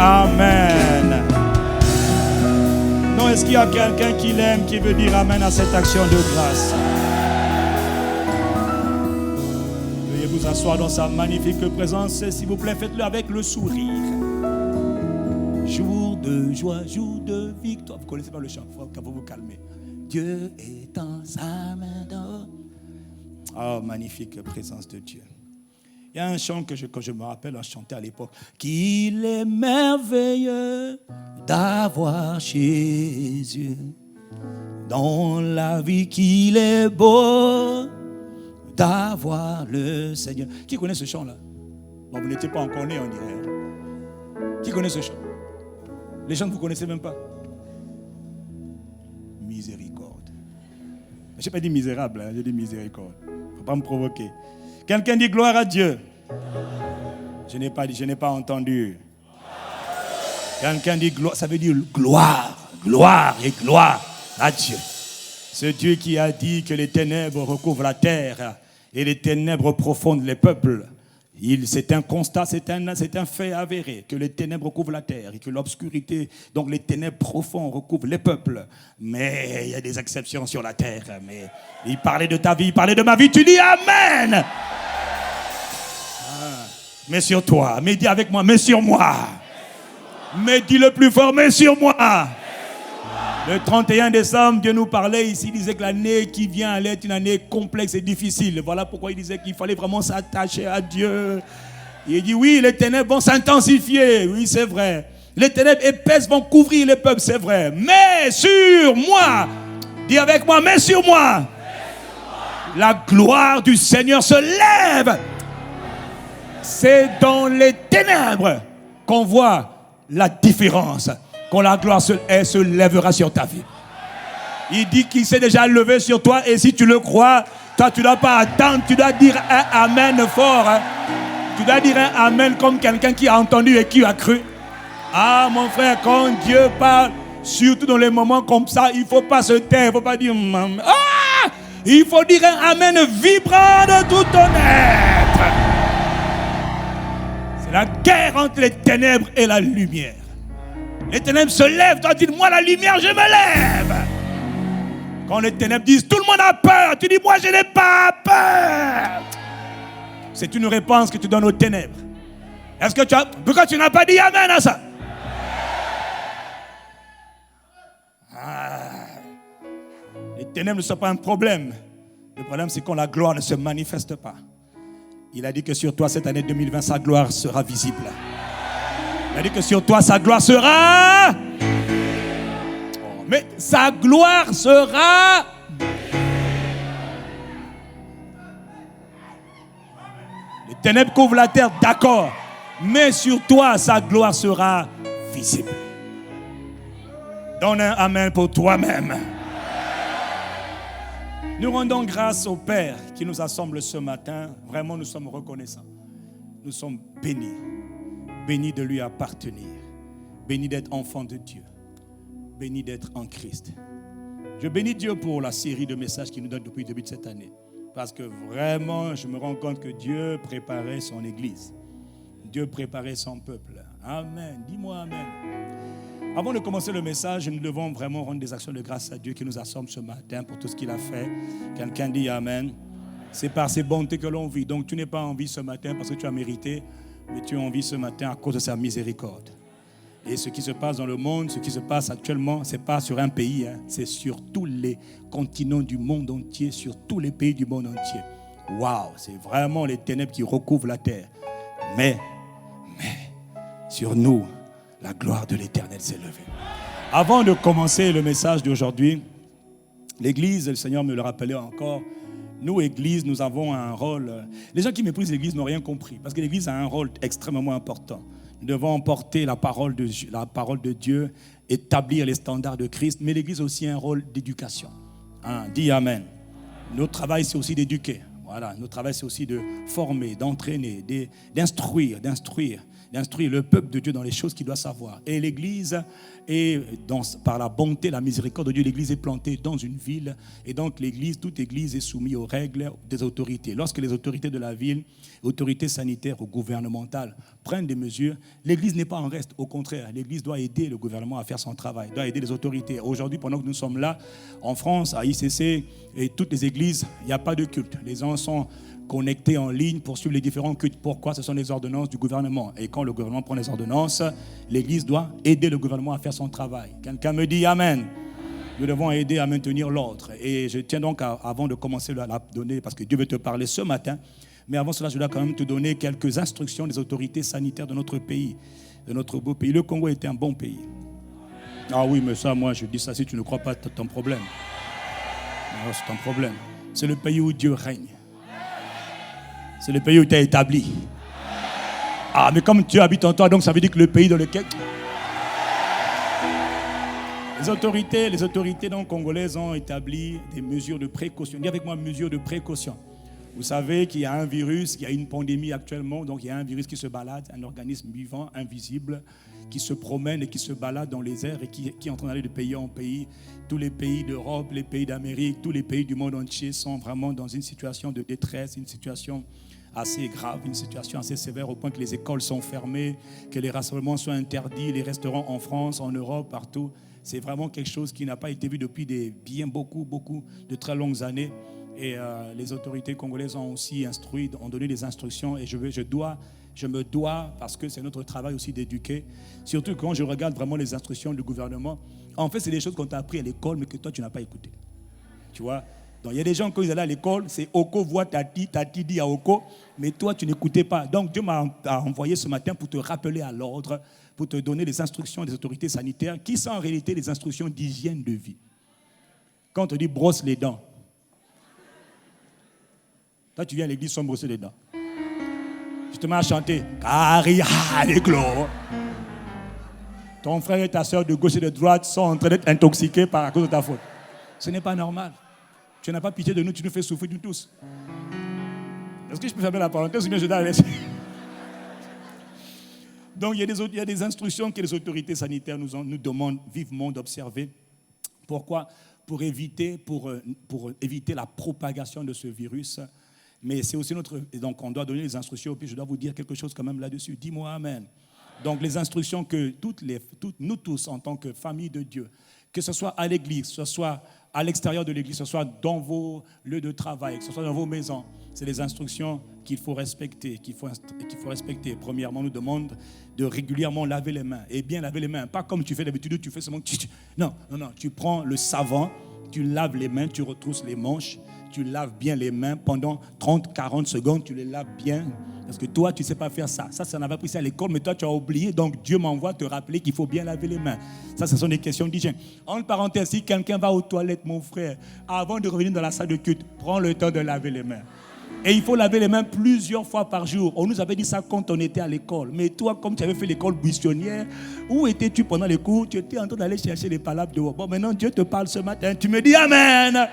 Amen. Non, est-ce qu'il y a quelqu'un qui l'aime, qui veut dire Amen à cette action de grâce? Veuillez vous asseoir dans sa magnifique présence. S'il vous plaît, faites-le avec le sourire. Jour de joie, jour de victoire. Vous ne connaissez pas le chant, il faut vous calmer. Dieu est en sa main d'or. Oh, magnifique présence de Dieu. Il y a un chant que je me rappelle à chanter à l'époque. Qu'il est merveilleux d'avoir Jésus dans la vie, qu'il est beau d'avoir le Seigneur. Qui connaît ce chant-là? Bon, vous n'étiez pas encore né, on dirait. Qui connaît ce chant? Les gens que vous ne connaissez même pas. Miséricorde. Je n'ai pas dit misérable, hein, j'ai dit miséricorde. Il ne faut pas me provoquer. Quelqu'un dit gloire à Dieu. Je n'ai pas dit, je n'ai pas entendu. Quelqu'un dit gloire, ça veut dire gloire, gloire et gloire à Dieu. Ce Dieu qui a dit que les ténèbres recouvrent la terre et les ténèbres profondes les peuples. C'est un constat, c'est un fait avéré que les ténèbres recouvrent la terre et que l'obscurité, donc les ténèbres profondes recouvrent les peuples. Mais il y a des exceptions sur la terre. Mais il parlait de ta vie, il parlait de ma vie, tu dis Amen. Mais sur toi, mais dis avec moi, mais sur moi. Mais dis le plus fort, mais sur moi. Le 31 décembre, Dieu nous parlait ici, il disait que l'année qui vient allait être une année complexe et difficile. Voilà pourquoi il disait qu'il fallait vraiment s'attacher à Dieu. Il dit oui, les ténèbres vont s'intensifier, oui c'est vrai. Les ténèbres épaisses vont couvrir les peuples, c'est vrai. Mais sur moi, dis avec moi, mais sur moi, la gloire du Seigneur se lève. C'est dans les ténèbres qu'on voit la différence. Quand la gloire se lèvera sur ta vie. Il dit qu'il s'est déjà levé sur toi et si tu le crois, toi tu ne dois pas attendre, tu dois dire un Amen fort. Hein. Tu dois dire un Amen comme quelqu'un qui a entendu et qui a cru. Ah mon frère, quand Dieu parle, surtout dans les moments comme ça, il ne faut pas se taire, il ne faut pas dire ah! Il faut dire un Amen vibrant de tout ton être. C'est la guerre entre les ténèbres et la lumière. Les ténèbres se lèvent, toi tu dis moi la lumière je me lève. Quand les ténèbres disent tout le monde a peur, tu dis moi je n'ai pas peur. C'est une réponse que tu donnes aux ténèbres. Est-ce que pourquoi tu n'as pas dit Amen à ça? Les ténèbres ne sont pas un problème. Le problème c'est quand la gloire ne se manifeste pas. Il a dit que sur toi cette année 2020 sa gloire sera visible. Il a dit que sur toi, sa gloire sera... Mais sa gloire sera... Les ténèbres couvrent la terre, d'accord. Mais sur toi, sa gloire sera visible. Donne un Amen pour toi-même. Nous rendons grâce au Père qui nous assemble ce matin. Vraiment, nous sommes reconnaissants. Nous sommes bénis. Béni de lui appartenir, béni d'être enfant de Dieu, béni d'être en Christ. Je bénis Dieu pour la série de messages qu'il nous donne depuis le début de cette année. Parce que vraiment, je me rends compte que Dieu préparait son Église. Dieu préparait son peuple. Amen. Dis-moi Amen. Avant de commencer le message, nous devons vraiment rendre des actions de grâce à Dieu qui nous assemble ce matin pour tout ce qu'il a fait. Quelqu'un dit Amen. C'est par ses bontés que l'on vit. Donc tu n'es pas en vie ce matin parce que tu as mérité. Mais tu es en vie ce matin à cause de sa miséricorde. Et ce qui se passe dans le monde, ce qui se passe actuellement, ce n'est pas sur un pays, hein, c'est sur tous les continents du monde entier, sur tous les pays du monde entier. Waouh, c'est vraiment les ténèbres qui recouvrent la terre. Mais, sur nous, la gloire de l'Éternel s'est levée. Avant de commencer le message d'aujourd'hui, l'Église, le Seigneur me le rappelait encore, nous, Église, nous avons un rôle. Les gens qui méprisent l'Église n'ont rien compris. Parce que l'Église a un rôle extrêmement important. Nous devons porter la parole de Dieu, établir les standards de Christ. Mais l'Église a aussi un rôle d'éducation. Hein, dis Amen. Notre travail, c'est aussi d'éduquer. Voilà, notre travail, c'est aussi de former, d'entraîner, d'instruire. d'instruire le peuple de Dieu dans les choses qu'il doit savoir. Et l'Église par la bonté, la miséricorde de Dieu, l'Église est plantée dans une ville. Et donc l'Église, toute Église est soumise aux règles des autorités. Lorsque les autorités de la ville, autorités sanitaires ou gouvernementales, prennent des mesures, l'Église n'est pas en reste. Au contraire, l'Église doit aider le gouvernement à faire son travail, doit aider les autorités. Aujourd'hui, pendant que nous sommes là, en France, à ICC et toutes les églises, il n'y a pas de culte. Les gens sont connectés en ligne pour suivre les différents cultes. Pourquoi? Ce sont les ordonnances du gouvernement. Et quand le gouvernement prend les ordonnances, l'Église doit aider le gouvernement à faire son travail. Quelqu'un me dit Amen. Nous devons aider à maintenir l'ordre. Et je tiens donc, avant de commencer à la donner, parce que Dieu veut te parler ce matin, mais avant cela, je dois quand même te donner quelques instructions des autorités sanitaires de notre pays, de notre beau pays. Le Congo était un bon pays. Ah oui, mais ça, moi, je dis ça, si tu ne crois pas, c'est ton problème. Non, c'est ton problème. C'est le pays où Dieu règne. C'est le pays où tu es établi. Ah, mais comme Dieu habite en toi, donc ça veut dire que le pays dans lequel... Les autorités donc, congolaises ont établi des mesures de précaution. Dis avec moi, mesures de précaution. Vous savez qu'il y a un virus, qu'il y a une pandémie actuellement, donc il y a un virus qui se balade, un organisme vivant, invisible, qui se promène et qui se balade dans les airs et qui est en train d'aller de pays en pays. Tous les pays d'Europe, les pays d'Amérique, tous les pays du monde entier sont vraiment dans une situation de détresse, une situation assez grave, une situation assez sévère au point que les écoles sont fermées, que les rassemblements sont interdits, les restaurants en France, en Europe, partout. C'est vraiment quelque chose qui n'a pas été vu depuis beaucoup de très longues années. Et les autorités congolaises ont aussi ont donné des instructions et je me dois, parce que c'est notre travail aussi d'éduquer, surtout quand je regarde vraiment les instructions du gouvernement. En fait, c'est des choses qu'on t'a appris à l'école, mais que toi, tu n'as pas écouté. Tu vois? Donc, il y a des gens, quand ils allaient à l'école, c'est Oko voit Tati, Tati dit à Oko, mais toi, tu n'écoutais pas. Donc, Dieu m'a envoyé ce matin pour te rappeler à l'ordre, pour te donner les instructions des autorités sanitaires, qui sont en réalité les instructions d'hygiène de vie. Quand on te dit brosse les dents, toi, tu viens à l'église sans brosser les dents. Je te mets à chanter. Ton frère et ta soeur de gauche et de droite sont en train d'être intoxiqués à cause de ta faute. Ce n'est pas normal. Tu n'as pas pitié de nous, tu nous fais souffrir nous tous. Est-ce que je peux fermer la parenthèse ou bien je dois laisser? Donc, il y a des instructions que les autorités sanitaires nous demandent vivement d'observer. Pourquoi? Pour éviter la propagation de ce virus. Mais c'est aussi donc on doit donner les instructions, puis je dois vous dire quelque chose quand même là-dessus. Dis-moi Amen. Donc les instructions que nous tous en tant que famille de Dieu, que ce soit à l'église, que ce soit à l'extérieur de l'église, que ce soit dans vos lieux de travail, que ce soit dans vos maisons, c'est les instructions qu'il faut respecter, Premièrement, on nous demande de régulièrement laver les mains. Et bien laver les mains, pas comme tu fais d'habitude, tu fais seulement... Non, tu prends le savon, tu laves les mains, tu retrousses les manches, tu laves bien les mains pendant 30-40 secondes, tu les laves bien. Parce que toi, tu ne sais pas faire ça. Ça, on avait appris ça à l'école, mais toi, tu as oublié. Donc, Dieu m'envoie te rappeler qu'il faut bien laver les mains. Ça, ce sont des questions d'hygiène. Entre parenthèses, si quelqu'un va aux toilettes, mon frère, avant de revenir dans la salle de culte, prends le temps de laver les mains. Et il faut laver les mains plusieurs fois par jour. On nous avait dit ça quand on était à l'école. Mais toi, comme tu avais fait l'école buissonnière, où étais-tu pendant les cours? Tu étais en train d'aller chercher les palabres dehors. Bon, maintenant, Dieu te parle ce matin. Tu me dis Amen.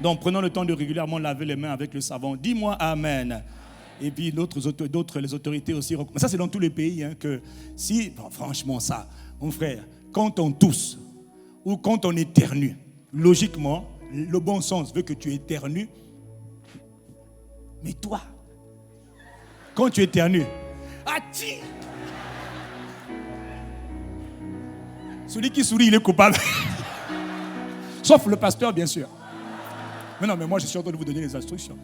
Donc, prenons le temps de régulièrement laver les mains avec le savon. Dis-moi Amen. Et puis, les autorités aussi. Mais ça, c'est dans tous les pays. Que si, franchement, ça, mon frère, quand on tousse ou quand on éternue, logiquement, le bon sens veut que tu éternues. Mais toi, quand tu éternues, celui qui sourit, il est coupable. Sauf le pasteur, bien sûr. Mais moi, je suis en train de vous donner les instructions.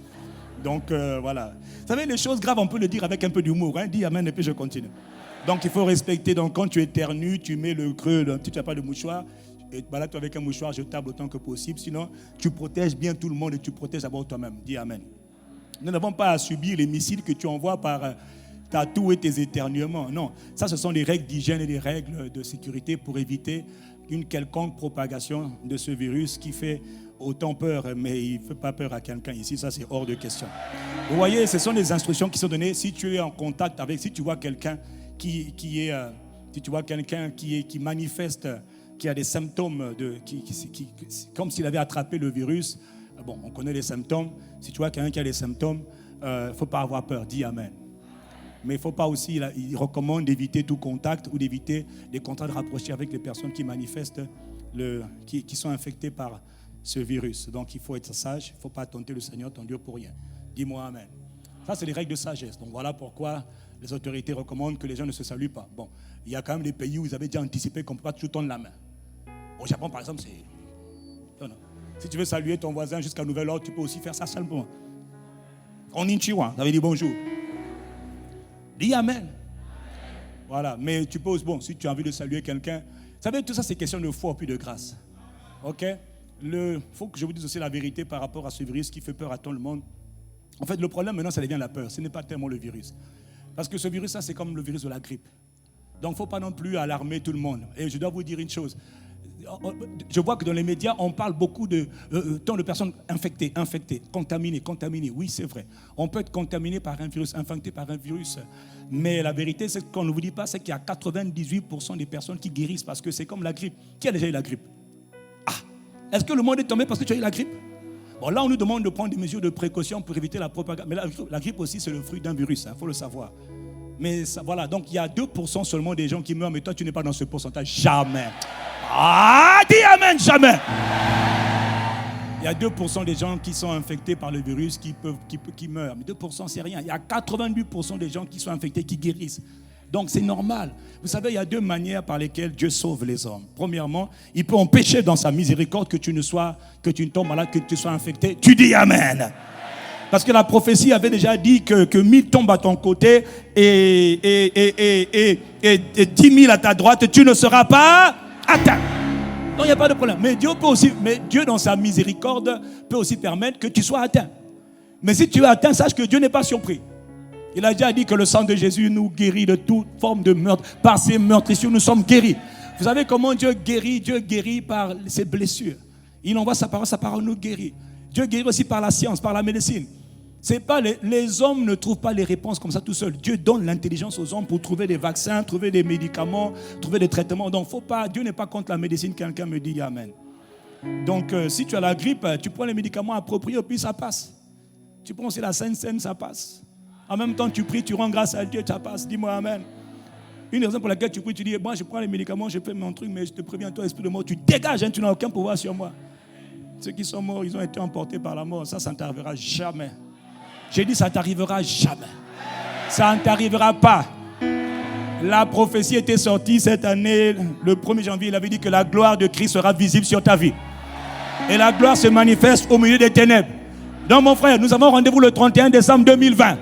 Donc, voilà. Vous savez, les choses graves, on peut le dire avec un peu d'humour. Dis Amen et puis je continue. Donc, il faut respecter. Donc, quand tu éternues, tu mets le creux, tu n'as pas de mouchoir. Et balade-toi avec un mouchoir jetable autant que possible. Sinon, tu protèges bien tout le monde et tu protèges d'abord toi-même. Dis Amen. Nous n'avons pas à subir les missiles que tu envoies par ta toux et tes éternuements. Non, ça, ce sont des règles d'hygiène et des règles de sécurité pour éviter une quelconque propagation de ce virus qui fait autant peur, mais il ne fait pas peur à quelqu'un ici. Ça, c'est hors de question. Vous voyez, ce sont des instructions qui sont données. Si tu es en contact avec, si tu vois quelqu'un qui manifeste, qui a des symptômes, comme s'il avait attrapé le virus. Bon, on connaît les symptômes. Si tu vois quelqu'un qui a des symptômes, il ne faut pas avoir peur. Dis Amen. Mais il ne faut pas aussi, il recommande d'éviter tout contact ou d'éviter des contacts rapprochés avec les personnes qui manifestent, qui sont infectées par ce virus. Donc il faut être sage, il ne faut pas tenter le Seigneur, ton Dieu pour rien. Dis-moi Amen. Ça, c'est les règles de sagesse. Donc voilà pourquoi les autorités recommandent que les gens ne se saluent pas. Bon, il y a quand même des pays où ils avaient déjà anticipé qu'on ne peut pas toujours tendre la main. Au Japon, par exemple, c'est... Non. Si tu veux saluer ton voisin jusqu'à nouvel ordre, tu peux aussi faire ça simplement. Konnichiwa, ça veut dire bonjour. Dis Amen. Voilà, mais tu poses, bon, si tu as envie de saluer quelqu'un, vous savez, tout ça, c'est question de foi puis de grâce. Ok? Il faut que je vous dise aussi la vérité par rapport à ce virus qui fait peur à tout le monde. En fait, le problème maintenant, ça devient la peur. Ce n'est pas tellement le virus. Parce que ce virus, ça, c'est comme le virus de la grippe. Donc, il ne faut pas non plus alarmer tout le monde. Et je dois vous dire une chose. Je vois que dans les médias, on parle beaucoup de tant de personnes infectées, contaminées. Oui, c'est vrai. On peut être contaminé par un virus, infecté par un virus. Mais la vérité, c'est qu'on ne vous dit pas, c'est qu'il y a 98% des personnes qui guérissent parce que c'est comme la grippe. Qui a déjà eu la grippe? Est-ce que le monde est tombé parce que tu as eu la grippe? Bon, là, on nous demande de prendre des mesures de précaution pour éviter la propagation. Mais la grippe aussi, c'est le fruit d'un virus, il faut le savoir. Mais ça, voilà, donc il y a 2% seulement des gens qui meurent, mais toi, tu n'es pas dans ce pourcentage. Jamais. Dis Amen, jamais. Il y a 2% des gens qui sont infectés par le virus qui meurent. Mais 2%, c'est rien. Il y a 88% des gens qui sont infectés qui guérissent. Donc c'est normal. Vous savez, il y a deux manières par lesquelles Dieu sauve les hommes. Premièrement, il peut empêcher dans sa miséricorde que tu ne tombes malade, que tu sois infecté. Tu dis Amen. Parce que la prophétie avait déjà dit que 1000 tombent à ton côté et 10 000 à ta droite, tu ne seras pas atteint. Donc il n'y a pas de problème. Mais Dieu dans sa miséricorde peut aussi permettre que tu sois atteint. Mais si tu es atteint, sache que Dieu n'est pas surpris. Il a déjà dit que le sang de Jésus nous guérit de toute forme de meurtre. Par ses meurtrissures, nous sommes guéris. Vous savez comment Dieu guérit? Dieu guérit par ses blessures. Il envoie sa parole nous guérit. Dieu guérit aussi par la science, par la médecine. C'est pas les hommes ne trouvent pas les réponses comme ça tout seuls. Dieu donne l'intelligence aux hommes pour trouver des vaccins, trouver des médicaments, trouver des traitements. Donc Dieu n'est pas contre la médecine. Quelqu'un me dit Amen. Donc si tu as la grippe, tu prends les médicaments appropriés et puis ça passe. Tu prends aussi la Sainte Seine, ça passe. En même temps, tu pries, tu rends grâce à Dieu, ça passe. Dis-moi Amen. Une raison pour laquelle tu pries, tu dis, moi je prends les médicaments, je fais mon truc, mais je te préviens, toi, esprit de mort, tu dégages, tu n'as aucun pouvoir sur moi. Ceux qui sont morts, ils ont été emportés par la mort. Ça ne t'arrivera jamais. J'ai dit, ça ne t'arrivera jamais. Ça ne t'arrivera pas. La prophétie était sortie cette année, le 1er janvier, il avait dit que la gloire de Christ sera visible sur ta vie. Et la gloire se manifeste au milieu des ténèbres. Donc mon frère, nous avons rendez-vous le 31 décembre 2020.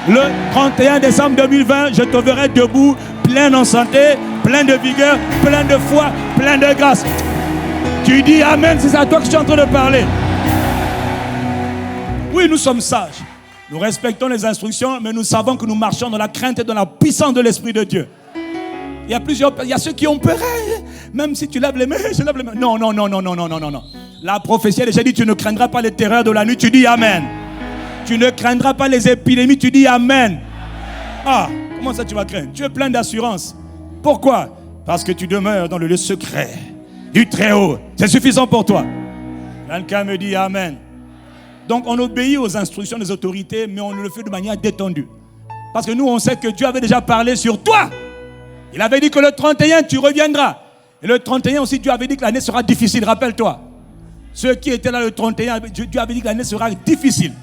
Le 31 décembre 2020, je te verrai debout, plein en santé, plein de vigueur, plein de foi, plein de grâce. Tu dis Amen, c'est à toi que je suis en train de parler. Oui, nous sommes sages. Nous respectons les instructions, mais nous savons que nous marchons dans la crainte et dans la puissance de l'Esprit de Dieu. Il y a ceux qui ont peur. Même si tu lèves les mains, je lève les mains. Non. La prophétie a déjà dit, tu ne craindras pas les terreurs de la nuit, tu dis Amen. Tu ne craindras pas les épidémies, tu dis Amen. Comment ça tu vas craindre? Tu es plein d'assurance. Pourquoi? Parce que tu demeures dans le lieu secret du Très-Haut. C'est suffisant pour toi. Quelqu'un me dit Amen. Donc on obéit aux instructions des autorités, mais on le fait de manière détendue. Parce que nous, on sait que Dieu avait déjà parlé sur toi. Il avait dit que le 31, tu reviendras. Et le 31 aussi, Dieu avait dit que l'année sera difficile, rappelle-toi. Ceux qui étaient là le 31, Dieu avait dit que l'année sera difficile.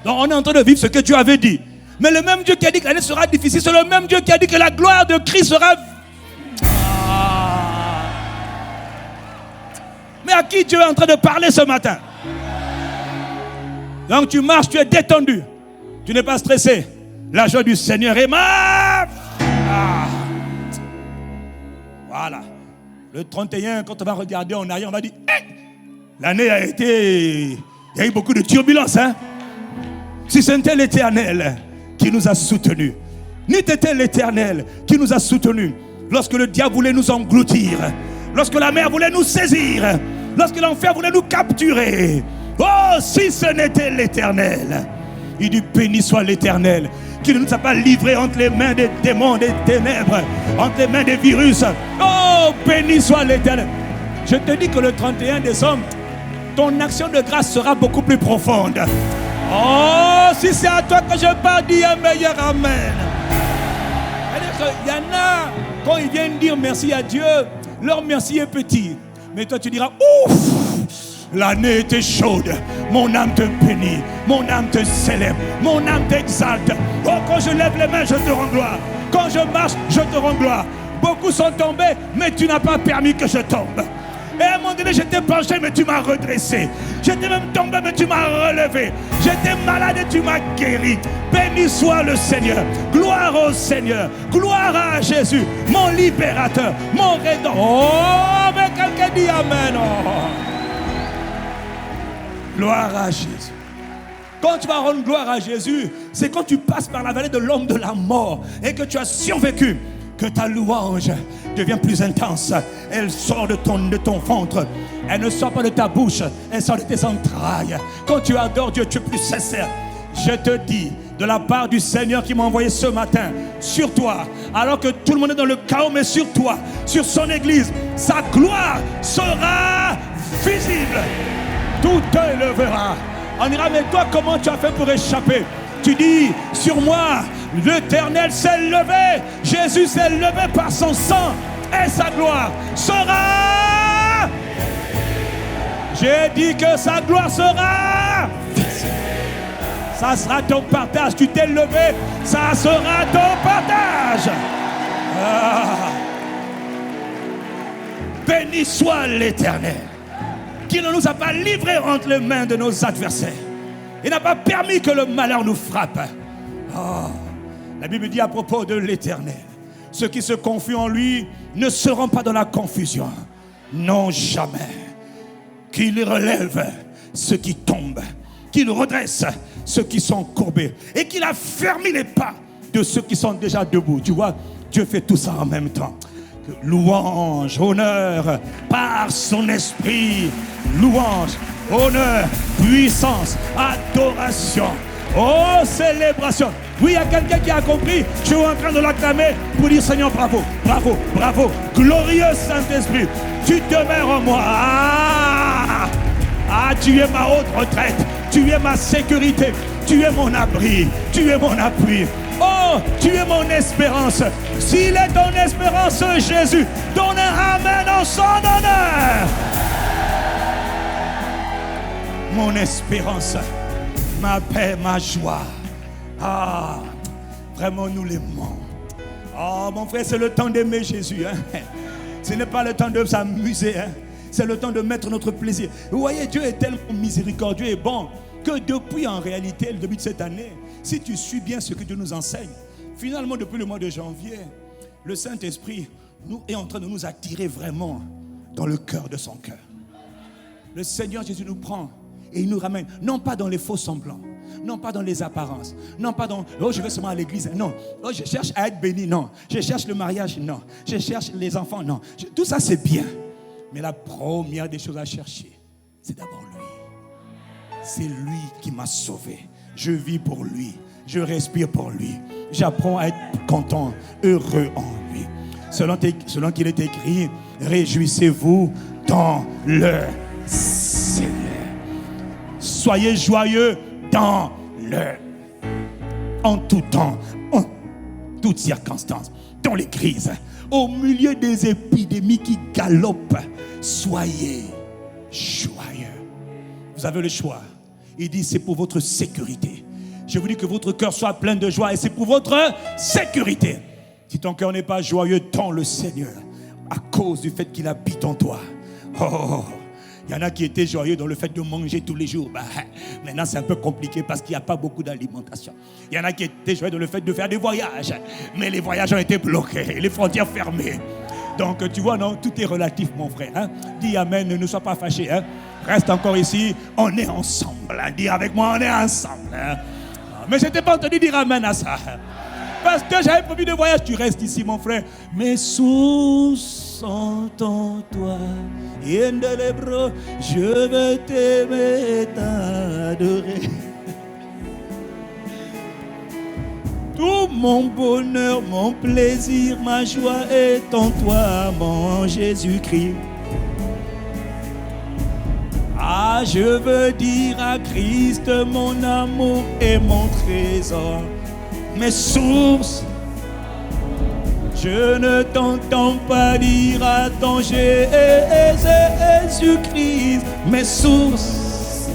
Donc on est en train de vivre ce que Dieu avait dit. Mais le même Dieu qui a dit que l'année sera difficile, c'est le même Dieu qui a dit que la gloire de Christ sera... Mais à qui Dieu est en train de parler ce matin? Donc tu marches, tu es détendu. Tu n'es pas stressé. La joie du Seigneur est ma... Voilà. Le 31, quand on va regarder en arrière, on va dire l'année a été... Il y a eu beaucoup de turbulences, hein? Si c'était l'Éternel qui nous a soutenus, n'eût été l'Éternel qui nous a soutenus lorsque le diable voulait nous engloutir, lorsque la mer voulait nous saisir, lorsque l'enfer voulait nous capturer. Oh, si ce n'était l'Éternel. Il dit, béni soit l'Éternel qui ne nous a pas livrés entre les mains des démons, des ténèbres, entre les mains des virus. Oh, béni soit l'Éternel. Je te dis que le 31 décembre, ton action de grâce sera beaucoup plus profonde. Oh, si c'est à toi que je parle, dis un meilleur Amen. qu'il y en a, quand ils viennent dire merci à Dieu, leur merci est petit. Mais toi, tu diras, ouf, l'année était chaude. Mon âme te bénit, mon âme te célèbre, mon âme t'exalte. Oh, quand je lève les mains, je te rends gloire. Quand je marche, je te rends gloire. Beaucoup sont tombés, mais tu n'as pas permis que je tombe. Et à un moment donné, j'étais penché, mais tu m'as redressé. J'étais même tombé, mais tu m'as relevé. J'étais malade et tu m'as guéri. Béni soit le Seigneur. Gloire au Seigneur. Gloire à Jésus, mon libérateur, mon rédempteur. Oh, mais quelqu'un dit Amen. Oh. Gloire à Jésus. Quand tu vas rendre gloire à Jésus, c'est quand tu passes par la vallée de l'ombre de la mort et que tu as survécu, que ta louange devient plus intense. Elle sort de ton ventre. Elle ne sort pas de ta bouche, elle sort de tes entrailles. Quand tu adores Dieu, tu es plus sincère. Je te dis, de la part du Seigneur qui m'a envoyé ce matin, sur toi, alors que tout le monde est dans le chaos, mais sur toi, sur son église, sa gloire sera visible. Tout te levera. On dira, mais toi, comment tu as fait pour échapper? Tu dis, sur moi, l'Éternel s'est levé. Jésus s'est levé par son sang et sa gloire sera. J'ai dit que sa gloire sera. Ça sera ton partage. Tu t'es levé, ça sera ton partage. Ah. Béni soit l'Éternel, qui ne nous a pas livrés entre les mains de nos adversaires. Il n'a pas permis que le malheur nous frappe. Oh. La Bible dit à propos de l'Éternel, ceux qui se confient en lui ne seront pas dans la confusion. Non, jamais. Qu'il relève ceux qui tombent, qu'il redresse ceux qui sont courbés et qu'il a fermé les pas de ceux qui sont déjà debout. Tu vois, Dieu fait tout ça en même temps. Louange, honneur, par son esprit. Louange, honneur, puissance, adoration. Oh, célébration. Oui, il y a quelqu'un qui a compris. Je suis en train de l'acclamer pour dire Seigneur, bravo, bravo, bravo. Glorieux Saint-Esprit, tu demeures en moi. Tu es ma haute retraite. Tu es ma sécurité. Tu es mon abri. Tu es mon appui. Oh, tu es mon espérance. S'il est ton espérance, Jésus, donne un amen en son honneur. Mon espérance, ma paix, ma joie. Ah, vraiment nous l'aimons. Oh, mon frère, c'est le temps d'aimer Jésus. Hein? Ce n'est pas le temps de s'amuser. Hein? C'est le temps de mettre notre plaisir. Vous voyez, Dieu est tellement miséricordieux et bon que depuis en réalité, le début de cette année, si tu suis bien ce que Dieu nous enseigne, finalement depuis le mois de janvier, le Saint-Esprit est en train de nous attirer vraiment dans le cœur de son cœur. Le Seigneur Jésus nous prend et il nous ramène, non pas dans les faux semblants, non pas dans les apparences, non pas dans « oh, je vais seulement à l'église », non. « Oh, je cherche à être béni », non. « Je cherche le mariage », non. « Je cherche les enfants », non. Tout ça, c'est bien. Mais la première des choses à chercher, c'est d'abord lui. C'est lui qui m'a sauvé. Je vis pour lui. Je respire pour lui. J'apprends à être content, heureux en lui. Selon qu'il est écrit, réjouissez-vous dans le Seigneur. Soyez joyeux dans en tout temps, en toutes circonstances, dans les crises, au milieu des épidémies qui galopent. Soyez joyeux. Vous avez le choix. Il dit c'est pour votre sécurité. Je vous dis que votre cœur soit plein de joie et c'est pour votre sécurité. Si ton cœur n'est pas joyeux dans le Seigneur, à cause du fait qu'il habite en toi. Oh, il y en a qui étaient joyeux dans le fait de manger tous les jours. Maintenant, c'est un peu compliqué parce qu'il n'y a pas beaucoup d'alimentation. Il y en a qui étaient joyeux dans le fait de faire des voyages. Mais les voyages ont été bloqués, les frontières fermées. Donc, tu vois, non, tout est relatif, mon frère. Hein? Dis Amen, ne sois pas fâché. Hein? Reste encore ici, on est ensemble. Hein? Dis avec moi, on est ensemble. Hein? Mais je ne t'ai pas entendu dire Amen à ça. Parce que j'avais promis de voyage. Tu restes ici, mon frère. Mes sources sont en toi. Je veux t'aimer et t'adorer. Tout mon bonheur, mon plaisir, ma joie est en toi, mon Jésus-Christ. Ah, je veux dire à Christ mon amour et mon trésor, mes sources. Je ne t'entends pas dire attends Jésus-Christ, mes sources.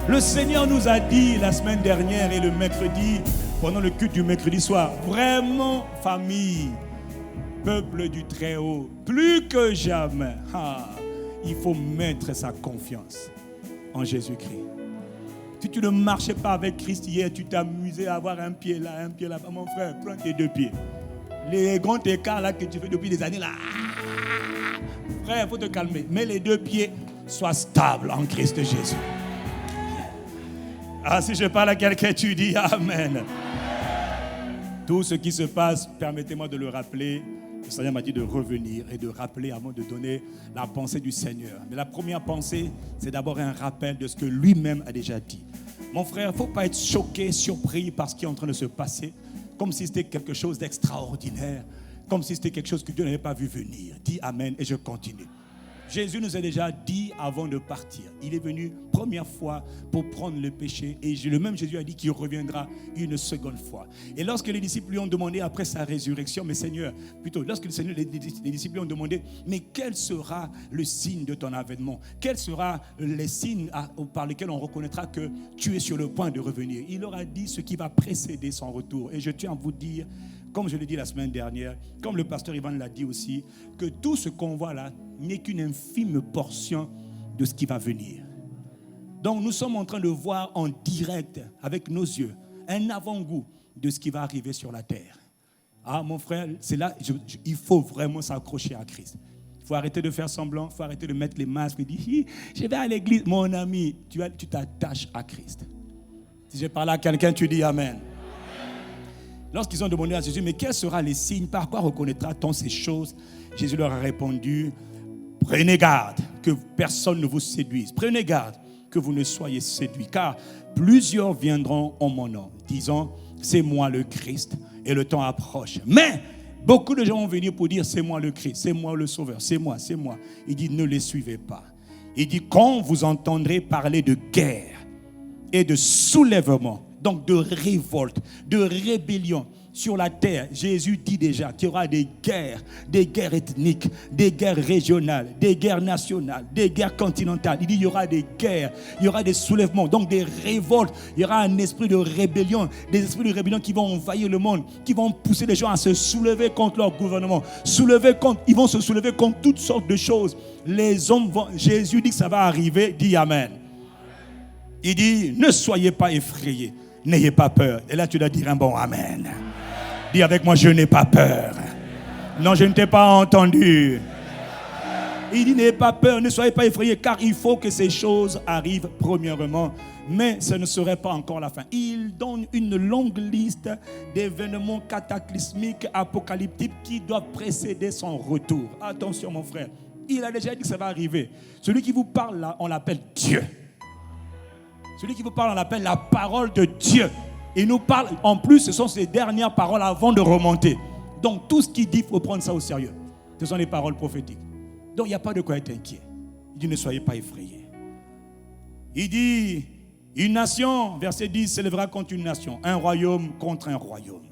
Le Seigneur nous a dit la semaine dernière et le mercredi, pendant le culte du mercredi soir, vraiment famille, peuple du Très-Haut, plus que jamais, il faut mettre sa confiance en Jésus-Christ. Si tu ne marchais pas avec Christ hier, tu t'amusais à avoir un pied là, mon frère, prends tes deux pieds. Les grands écarts là que tu fais depuis des années là, frère, il faut te calmer. Mais les deux pieds soient stables en Christ Jésus. Ah, si je parle à quelqu'un, tu dis Amen. Tout ce qui se passe, permettez-moi de le rappeler. Le Seigneur m'a dit de revenir et de rappeler avant de donner la pensée du Seigneur. Mais la première pensée, c'est d'abord un rappel de ce que lui-même a déjà dit. Mon frère, il ne faut pas être choqué, surpris par ce qui est en train de se passer, comme si c'était quelque chose d'extraordinaire, comme si c'était quelque chose que Dieu n'avait pas vu venir. Dis Amen et je continue. Jésus nous a déjà dit avant de partir. Il est venu première fois pour prendre le péché. Et le même Jésus a dit qu'il reviendra une seconde fois. Et lorsque les disciples lui ont demandé après sa résurrection, mais Seigneur, plutôt, lorsque les disciples lui ont demandé, mais quel sera le signe de ton avènement? Quels seront les signes par lesquels on reconnaîtra que tu es sur le point de revenir? Il leur a dit ce qui va précéder son retour. Et je tiens à vous dire, comme je l'ai dit la semaine dernière, comme le pasteur Ivan l'a dit aussi, que tout ce qu'on voit là n'est qu'une infime portion de ce qui va venir. Donc nous sommes en train de voir en direct, avec nos yeux, un avant-goût de ce qui va arriver sur la terre. Ah mon frère, c'est là, il faut vraiment s'accrocher à Christ. Il faut arrêter de faire semblant, il faut arrêter de mettre les masques et dire, je vais à l'église. Mon ami, tu t'attaches à Christ. Si je parle à quelqu'un, tu dis Amen. Lorsqu'ils ont demandé à Jésus, mais quels seront les signes, par quoi reconnaîtra-t-on ces choses? Jésus leur a répondu, prenez garde que personne ne vous séduise. Prenez garde que vous ne soyez séduits, car plusieurs viendront en mon nom, disant, c'est moi le Christ, et le temps approche. Mais beaucoup de gens vont venir pour dire, c'est moi le Christ, c'est moi le Sauveur, c'est moi, c'est moi. Il dit, ne les suivez pas. Il dit, quand vous entendrez parler de guerre et de soulèvement, donc de révolte, de rébellion sur la terre, Jésus dit déjà qu'il y aura des guerres ethniques, des guerres régionales, des guerres nationales, des guerres continentales. Il dit qu'il y aura des guerres, il y aura des soulèvements, donc des révoltes. Il y aura un esprit de rébellion, des esprits de rébellion qui vont envahir le monde, qui vont pousser les gens à se soulever contre leur gouvernement, ils vont se soulever contre toutes sortes de choses. Les hommes vont, Jésus dit que ça va arriver, dit Amen. Il dit, ne soyez pas effrayés. N'ayez pas peur. Et là, tu dois dire un bon Amen. Dis avec moi, je n'ai pas peur. Non, je ne t'ai pas entendu. Il dit, n'ayez pas peur, ne soyez pas effrayés, car il faut que ces choses arrivent premièrement. Mais ce ne serait pas encore la fin. Il donne une longue liste d'événements cataclysmiques, apocalyptiques qui doivent précéder son retour. Attention, mon frère. Il a déjà dit que ça va arriver. Celui qui vous parle là, on l'appelle Dieu. Celui qui vous parle, on l'appelle la parole de Dieu. Il nous parle, en plus, ce sont ses dernières paroles avant de remonter. Donc, tout ce qu'il dit, il faut prendre ça au sérieux. Ce sont les paroles prophétiques. Donc, il n'y a pas de quoi être inquiet. Il dit, ne soyez pas effrayés. Il dit, une nation, verset 10, s'élèvera contre une nation. Un royaume contre un royaume.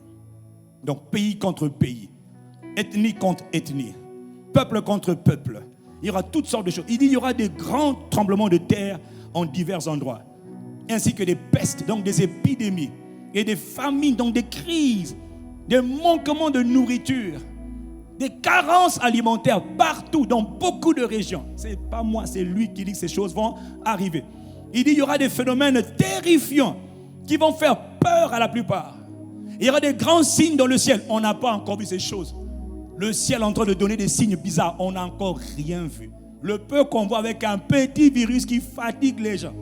Donc, pays contre pays. Ethnie contre ethnie. Peuple contre peuple. Il y aura toutes sortes de choses. Il dit, il y aura des grands tremblements de terre en divers endroits. Ainsi que des pestes, donc des épidémies, et des famines, donc des crises, des manquements de nourriture, des carences alimentaires partout, dans beaucoup de régions. C'est pas moi, c'est lui qui dit que ces choses vont arriver. Il dit qu'il y aura des phénomènes terrifiants qui vont faire peur à la plupart. Il y aura des grands signes dans le ciel. On n'a pas encore vu ces choses. Le ciel est en train de donner des signes bizarres. On n'a encore rien vu. Le peu qu'on voit avec un petit virus qui fatigue les gens.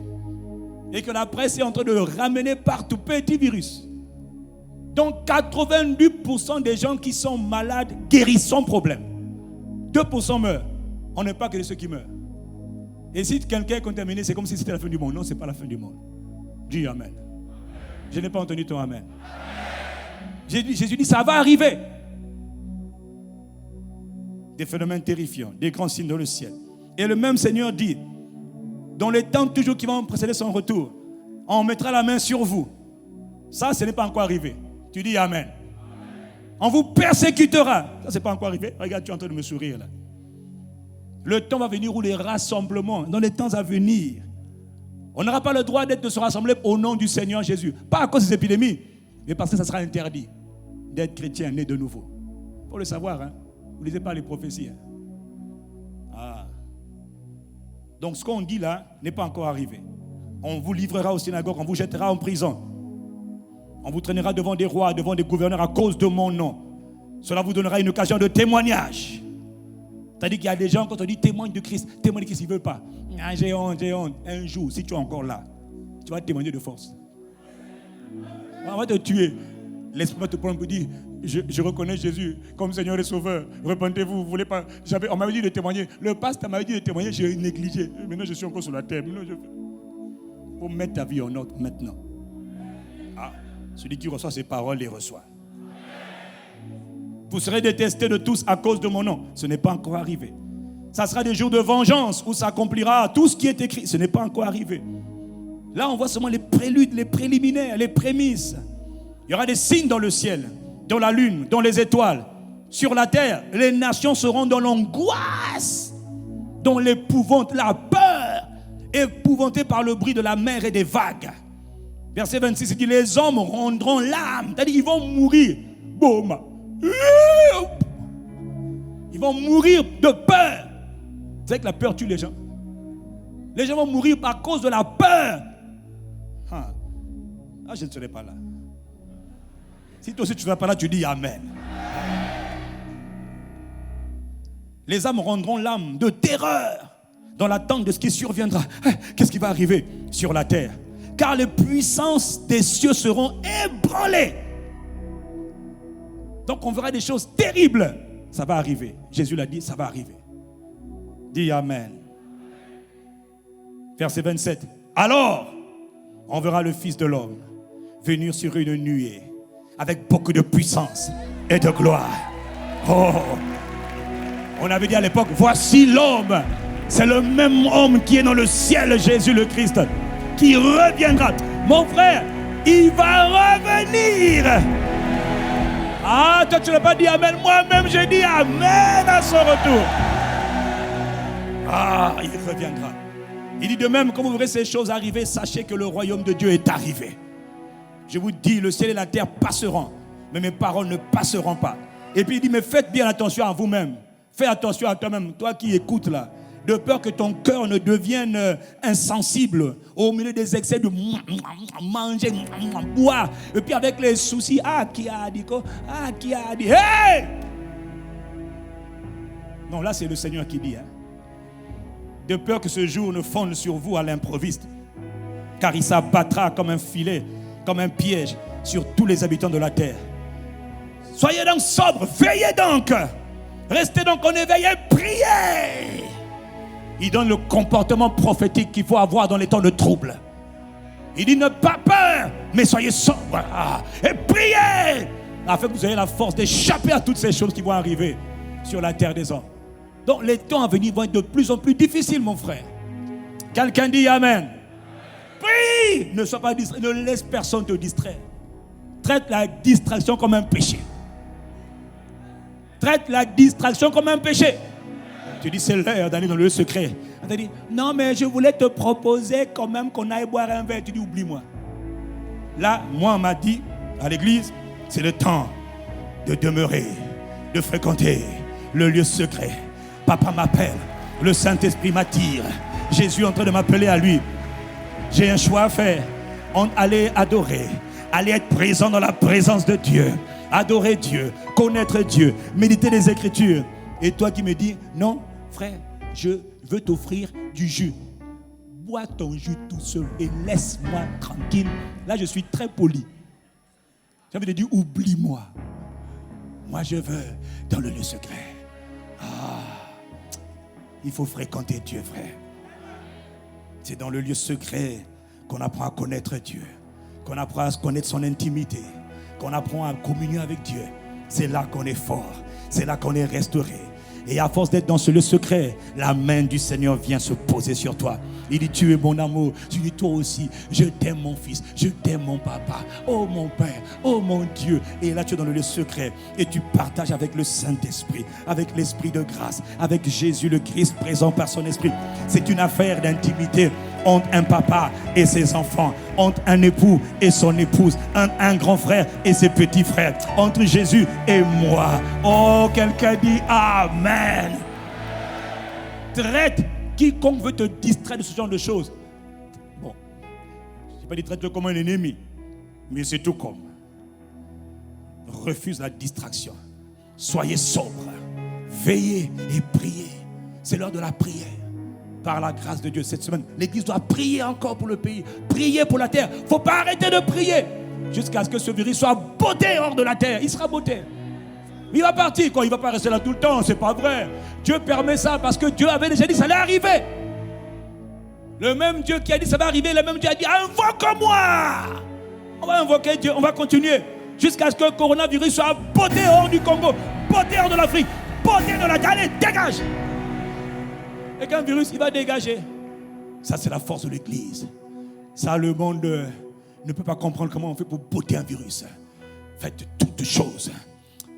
Et que la presse est en train de ramener partout, petit virus. Donc 82% des gens qui sont malades guérissent sans problème. 2% meurent. On n'est pas que de ceux qui meurent. Et si quelqu'un est contaminé, c'est comme si c'était la fin du monde. Non, ce n'est pas la fin du monde. Dis Amen. Je n'ai pas entendu ton Amen. Jésus dit, ça va arriver. Des phénomènes terrifiants, des grands signes dans le ciel. Et le même Seigneur dit, dans les temps toujours qui vont précéder son retour, on mettra la main sur vous. Ça, ce n'est pas encore arrivé. Tu dis Amen. On vous persécutera. Ça, c'est pas encore arrivé. Regarde, tu es en train de me sourire là. Le temps va venir où les rassemblements, dans les temps à venir, on n'aura pas le droit de se rassembler au nom du Seigneur Jésus. Pas à cause des épidémies, mais parce que ça sera interdit d'être chrétien né de nouveau. Il faut le savoir, hein. Vous ne lisez pas les prophéties. Hein. Ah. Donc ce qu'on dit là n'est pas encore arrivé. On vous livrera aux synagogues, on vous jettera en prison. On vous traînera devant des rois, devant des gouverneurs à cause de mon nom. Cela vous donnera une occasion de témoignage. C'est-à-dire qu'il y a des gens, quand on dit témoigne de Christ, ils ne veulent pas. Ah, j'ai honte. Un jour, si tu es encore là, tu vas témoigner de force. On va te tuer. L'esprit va te prendre pour dire, je reconnais Jésus comme Seigneur et Sauveur. Repentez-vous, vous voulez pas. On m'avait dit de témoigner. Le pasteur m'avait dit de témoigner, j'ai négligé. Maintenant, je suis encore sur la terre. Il faut mettre ta vie en ordre maintenant. Ah, celui qui reçoit ces paroles les reçoit. Vous serez détestés de tous à cause de mon nom. Ce n'est pas encore arrivé. Ça sera des jours de vengeance où s'accomplira tout ce qui est écrit. Ce n'est pas encore arrivé. Là, on voit seulement les préludes, les préliminaires, les prémices. Il y aura des signes dans le ciel, dans la lune, dans les étoiles. Sur la terre, les nations seront dans l'angoisse, dans l'épouvante, la peur, épouvantées par le bruit de la mer et des vagues. Verset 26, il dit, les hommes rendront l'âme. C'est-à-dire qu'ils vont mourir. Boum. Ils vont mourir de peur. Vous savez que la peur tue les gens. Les gens vont mourir à cause de la peur. Ah, je ne serai pas là. Si toi aussi tu ne seras pas là, tu dis Amen. Les âmes rendront l'âme de terreur dans l'attente de ce qui surviendra. Qu'est-ce qui va arriver sur la terre? Car les puissances des cieux seront ébranlées. Donc on verra des choses terribles. Ça va arriver. Jésus l'a dit, ça va arriver. Dis Amen. Verset 27. Alors, on verra le Fils de l'homme venir sur une nuée avec beaucoup de puissance et de gloire. Oh! On avait dit à l'époque, voici l'homme. C'est le même homme qui est dans le ciel, Jésus le Christ, qui reviendra. Mon frère, il va revenir. Ah, toi tu n'as pas dit Amen. Moi-même j'ai dit Amen à son retour. Ah, il reviendra. Il dit de même, quand vous verrez ces choses arriver, sachez que le royaume de Dieu est arrivé. Je vous dis, le ciel et la terre passeront, mais mes paroles ne passeront pas. Et puis il dit, mais faites bien attention à vous-même. Fais attention à toi-même, toi qui écoutes là, de peur que ton cœur ne devienne insensible au milieu des excès de manger, boire. Et puis avec les soucis, qui a dit quoi? Qui a dit, hey! Non, là c'est le Seigneur qui dit, hein. De peur que ce jour ne fonde sur vous à l'improviste, car il s'abattra comme un filet, comme un piège sur tous les habitants de la terre. Soyez donc sobres, veillez donc, restez donc en éveil et priez. Il donne le comportement prophétique qu'il faut avoir dans les temps de trouble. Il dit ne pas peur, mais soyez sobres et priez, afin que vous ayez la force d'échapper à toutes ces choses qui vont arriver sur la terre des hommes. Donc les temps à venir vont être de plus en plus difficiles, mon frère. Quelqu'un dit Amen. Prie, ne sois pas distrait, ne laisse personne te distraire. Traite la distraction comme un péché. Traite la distraction comme un péché. Tu dis c'est l'heure d'aller dans le lieu secret. On te dit non mais je voulais te proposer quand même qu'on aille boire un verre. Tu dis oublie-moi. Là, moi on m'a dit à l'église, c'est le temps de demeurer, de fréquenter le lieu secret. Papa m'appelle, le Saint-Esprit m'attire. Jésus est en train de m'appeler à lui. J'ai un choix à faire. Aller adorer, aller être présent dans la présence de Dieu, adorer Dieu, connaître Dieu, méditer les Écritures. Et toi qui me dis, non, frère, je veux t'offrir du jus. Bois ton jus tout seul et laisse-moi tranquille. Là, je suis très poli. J'ai envie de dire, oublie-moi. Moi, je veux dans le lieu secret. Il faut fréquenter Dieu, frère. C'est dans le lieu secret qu'on apprend à connaître Dieu, qu'on apprend à connaître son intimité, qu'on apprend à communier avec Dieu. C'est là qu'on est fort, c'est là qu'on est restauré. Et à force d'être dans ce lieu secret, la main du Seigneur vient se poser sur toi. Il dit, tu es mon amour. Tu dis, toi aussi, je t'aime mon fils, je t'aime mon papa. Oh mon Père, oh mon Dieu. Et là, tu es dans le lieu secret et tu partages avec le Saint-Esprit, avec l'Esprit de grâce, avec Jésus le Christ présent par son Esprit. C'est une affaire d'intimité entre un papa et ses enfants, entre un époux et son épouse, entre un grand frère et ses petits frères, entre Jésus et moi. Oh, quelqu'un dit Amen. Traite quiconque veut te distraire de ce genre de choses. Bon, je n'ai pas dit traite-le comme un ennemi, mais c'est tout comme. Refuse la distraction. Soyez sobre, veillez et priez. C'est l'heure de la prière. Par la grâce de Dieu, cette semaine, l'Église doit prier encore pour le pays, prier pour la terre. Il ne faut pas arrêter de prier jusqu'à ce que ce virus soit botté hors de la terre. Il sera botté. Il va partir. Quoi, il ne va pas rester là tout le temps. Ce n'est pas vrai. Dieu permet ça parce que Dieu avait déjà dit que ça allait arriver. Le même Dieu qui a dit que ça va arriver, le même Dieu a dit invoque-moi. On va invoquer Dieu, on va continuer jusqu'à ce que le coronavirus soit botté hors du Congo, botté hors de l'Afrique, botté de la terre. Allez, dégage. Et qu'un virus, il va dégager. Ça, c'est la force de l'Église. Ça, le monde ne peut pas comprendre comment on fait pour botter un virus. Faites toutes choses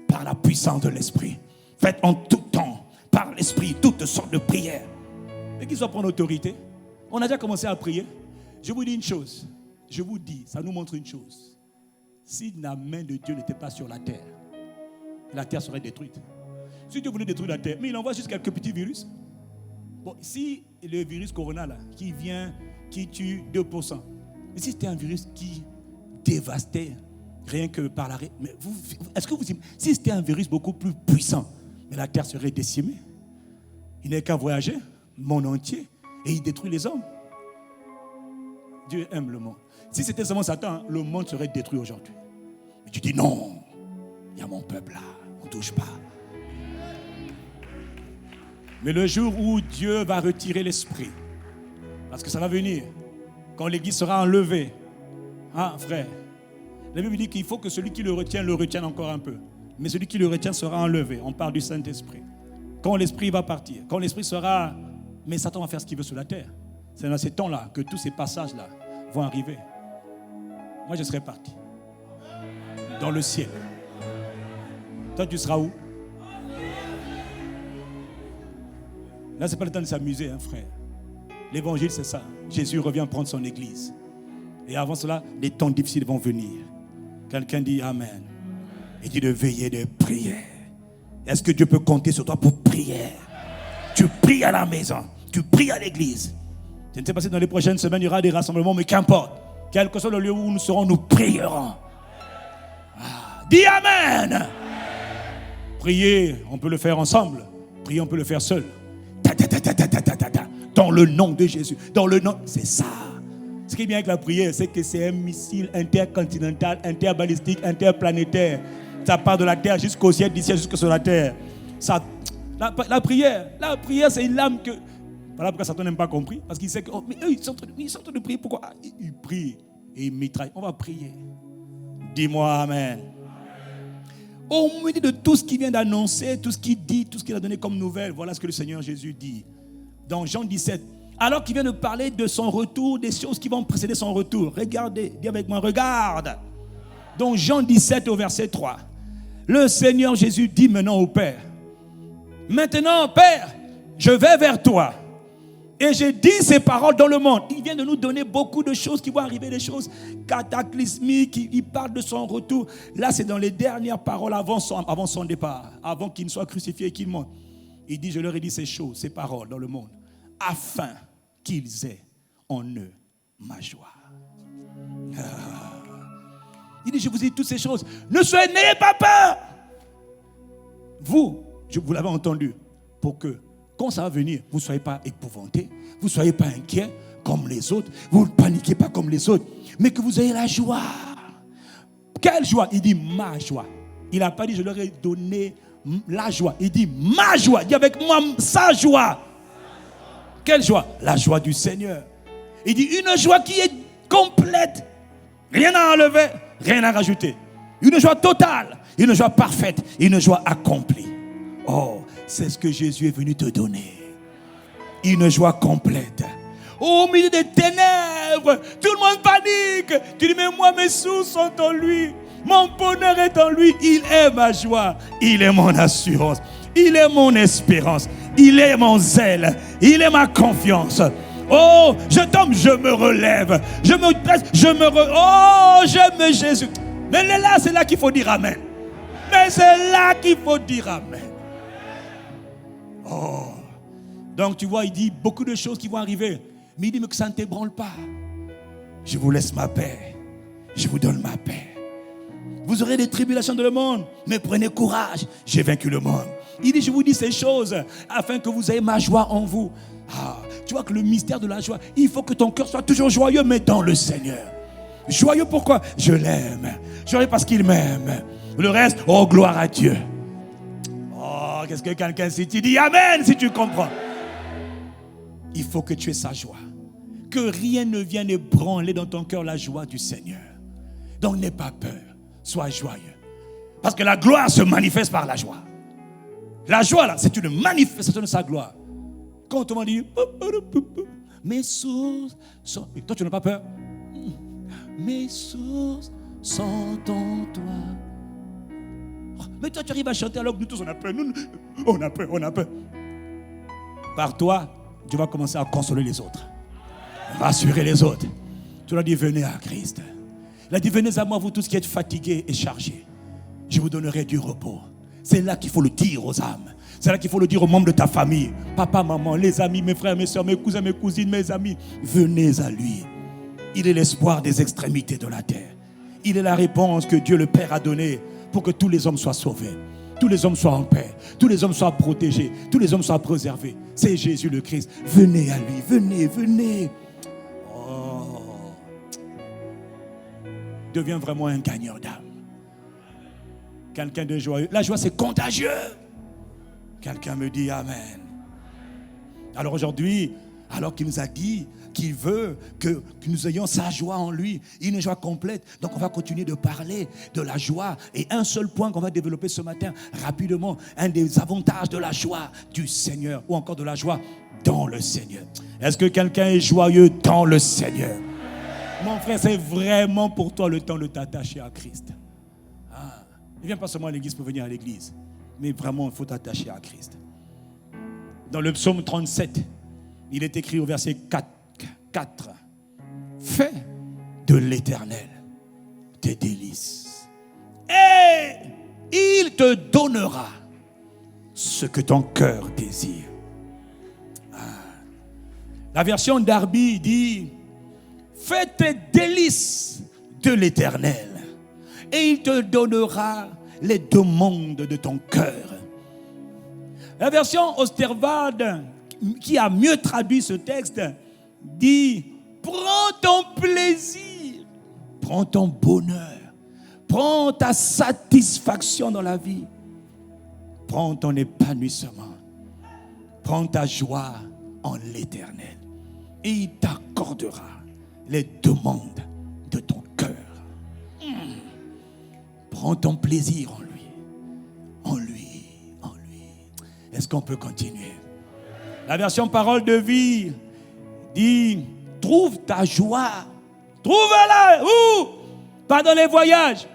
par la puissance de l'Esprit. Faites en tout temps, par l'Esprit, toutes sortes de prières. L'Église doit prendre autorité. On a déjà commencé à prier. Je vous dis une chose. Je vous dis, ça nous montre une chose. Si la main de Dieu n'était pas sur la terre serait détruite. Si Dieu voulait détruire la terre, mais il envoie juste quelques petits virus. Bon, si le virus Corona là, qui vient, qui tue 2%, mais si c'était un virus qui dévastait rien que par l'arrêt, mais est-ce que si c'était un virus beaucoup plus puissant, mais la terre serait décimée. Il n'est qu'à voyager, le monde entier, et il détruit les hommes. Dieu aime le monde. Si c'était seulement Satan, hein, le monde serait détruit aujourd'hui. Mais tu dis non, il y a mon peuple là, on ne touche pas. Mais le jour où Dieu va retirer l'esprit, parce que ça va venir, quand l'Église sera enlevée, hein, frère, la Bible dit qu'il faut que celui qui le retienne encore un peu. Mais celui qui le retient sera enlevé. On parle du Saint-Esprit. Quand l'Esprit va partir, quand l'Esprit sera... Mais Satan va faire ce qu'il veut sur la terre. C'est dans ces temps-là que tous ces passages-là vont arriver. Moi, je serai parti. Dans le ciel. Toi, tu seras où? Là, ce n'est pas le temps de s'amuser, hein, frère. L'évangile, c'est ça. Jésus revient prendre son église. Et avant cela, les temps difficiles vont venir. Quelqu'un dit Amen. Il dit de veiller, de prier. Est-ce que Dieu peut compter sur toi pour prier? Tu pries à la maison, tu pries à l'église. Je ne sais pas si dans les prochaines semaines, il y aura des rassemblements, mais qu'importe. Quel que soit le lieu où nous serons, nous prierons. Ah, dis Amen. Prier, on peut le faire ensemble. Prier, on peut le faire seul. Dans le nom de Jésus. Dans le nom, c'est ça. Ce qui est bien avec la prière, c'est que c'est un missile intercontinental, interbalistique, interplanétaire. Ça part de la terre jusqu'au ciel, du ciel jusqu'au sur la terre. Ça, la prière, c'est une lame que... Voilà pourquoi Satan n'a pas compris. Parce qu'il sait que, oh, mais eux, ils sont en train de prier. Pourquoi? Ils prient et ils mitraillent. On va prier. Dis-moi Amen. Au milieu de tout ce qu'il vient d'annoncer, tout ce qu'il dit, tout ce qu'il a donné comme nouvelle, voilà ce que le Seigneur Jésus dit. Dans Jean 17, alors qu'il vient de parler de son retour, des choses qui vont précéder son retour. Regardez, dis avec moi, regarde. Dans Jean 17 au verset 3, le Seigneur Jésus dit maintenant au Père, maintenant Père, je vais vers toi. Et j'ai dit ces paroles dans le monde. Il vient de nous donner beaucoup de choses qui vont arriver, des choses cataclysmiques. Il parle de son retour. Là, c'est dans les dernières paroles avant son départ, avant qu'il ne soit crucifié et qu'il monte. Il dit, je leur ai dit ces choses, ces paroles dans le monde, afin qu'ils aient en eux ma joie. Il dit, je vous ai dit toutes ces choses. N'ayez pas peur. Vous l'avez entendu, pour que quand ça va venir, vous ne soyez pas épouvantés, vous ne soyez pas inquiets comme les autres, vous ne paniquez pas comme les autres, mais que vous ayez la joie. Quelle joie? Il dit ma joie. Il n'a pas dit je leur ai donné la joie. Il dit ma joie. Dis avec moi sa joie. Quelle joie? La joie du Seigneur. Il dit une joie qui est complète. Rien à enlever, rien à rajouter. Une joie totale, une joie parfaite, une joie accomplie. Oh, c'est ce que Jésus est venu te donner. Une joie complète. Au milieu des ténèbres, tout le monde panique. Tu dis, mais moi, mes sources sont en lui. Mon bonheur est en lui. Il est ma joie. Il est mon assurance. Il est mon espérance. Il est mon zèle. Il est ma confiance. Oh, je tombe, je me relève. Je me dresse, oh, j'aime Jésus. Mais là, c'est là qu'il faut dire Amen. Mais c'est là qu'il faut dire Amen. Oh. Donc tu vois, il dit beaucoup de choses qui vont arriver. Mais il dit, mais que ça ne t'ébranle pas. Je vous laisse ma paix. Je vous donne ma paix. Vous aurez des tribulations dans le monde, mais prenez courage. J'ai vaincu le monde. Il dit, je vous dis ces choses afin que vous ayez ma joie en vous. Ah, tu vois que le mystère de la joie, il faut que ton cœur soit toujours joyeux, mais dans le Seigneur. Joyeux pourquoi? Je l'aime. Joyeux parce qu'il m'aime. Le reste, oh gloire à Dieu. Oh, qu'est-ce que quelqu'un si tu dis Amen si tu comprends. Il faut que tu aies sa joie. Que rien ne vienne ébranler dans ton cœur la joie du Seigneur. Donc n'aie pas peur, sois joyeux. Parce que la gloire se manifeste par la joie. La joie là, c'est une manifestation de sa gloire. Quand tout le monde dit mes sources sont... Toi tu n'as pas peur? Mes sources sont en toi. Oh, mais toi tu arrives à chanter alors que nous tous on a peur. On a peur. Par toi, Dieu va commencer à consoler les autres. Rassurer les autres. Tu leur dis venez à Christ. Il a dit venez à moi vous tous qui êtes fatigués et chargés. Je vous donnerai du repos. C'est là qu'il faut le dire aux âmes. C'est là qu'il faut le dire aux membres de ta famille. Papa, maman, les amis, mes frères, mes soeurs, mes cousins, mes cousines, mes amis. Venez à lui. Il est l'espoir des extrémités de la terre. Il est la réponse que Dieu le Père a donnée pour que tous les hommes soient sauvés. Tous les hommes soient en paix. Tous les hommes soient protégés. Tous les hommes soient préservés. C'est Jésus le Christ. Venez à lui. Venez. Oh. Deviens vraiment un gagneur d'âme. Quelqu'un de joyeux. La joie, c'est contagieux. Quelqu'un me dit Amen. Alors aujourd'hui, alors qu'il nous a dit qu'il veut que nous ayons sa joie en lui, une joie complète. Donc on va continuer de parler de la joie. Et un seul point qu'on va développer ce matin, rapidement, un des avantages de la joie du Seigneur, ou encore de la joie dans le Seigneur. Est-ce que quelqu'un est joyeux dans le Seigneur? Mon frère, c'est vraiment pour toi le temps de t'attacher à Christ. Ne viens pas seulement à l'église pour venir à l'église, mais vraiment il faut t'attacher à Christ. Dans le psaume 37, il est écrit au verset 4, fais de l'Éternel tes délices et il te donnera ce que ton cœur désire. La version Darby dit fais tes délices de l'Éternel et il te donnera les demandes de ton cœur. La version Osterwald, qui a mieux traduit ce texte, dit prends ton plaisir, prends ton bonheur, prends ta satisfaction dans la vie, prends ton épanouissement, prends ta joie en l'Éternel et il t'accordera les demandes de ton cœur. Prends ton plaisir en lui. Est-ce qu'on peut continuer? La version parole de vie dit trouve ta joie. Trouve-la. Où? Pas dans les voyages,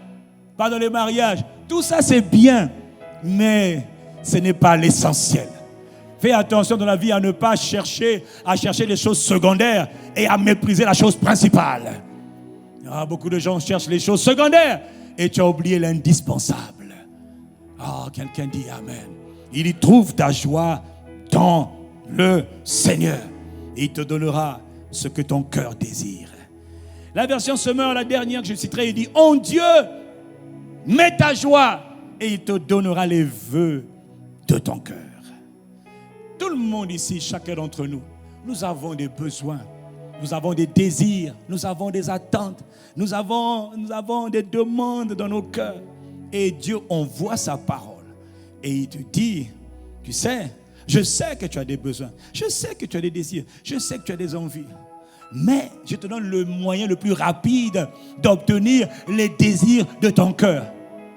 pas dans les mariages. Tout ça c'est bien, mais ce n'est pas l'essentiel. Fais attention dans la vie à ne pas chercher les choses secondaires et à mépriser la chose principale. Beaucoup de gens cherchent les choses secondaires et tu as oublié l'indispensable. Quelqu'un dit Amen. Il y trouve ta joie dans le Seigneur. Il te donnera ce que ton cœur désire. La version Semeur, la dernière que je citerai, il dit en Dieu, mets ta joie et il te donnera les vœux de ton cœur. Tout le monde ici, chacun d'entre nous, nous avons des besoins, nous avons des désirs, nous avons des attentes, nous avons des demandes dans nos cœurs. Et Dieu envoie sa parole. Et il te dit, tu sais, je sais que tu as des besoins, je sais que tu as des désirs, je sais que tu as des envies. Mais je te donne le moyen le plus rapide d'obtenir les désirs de ton cœur.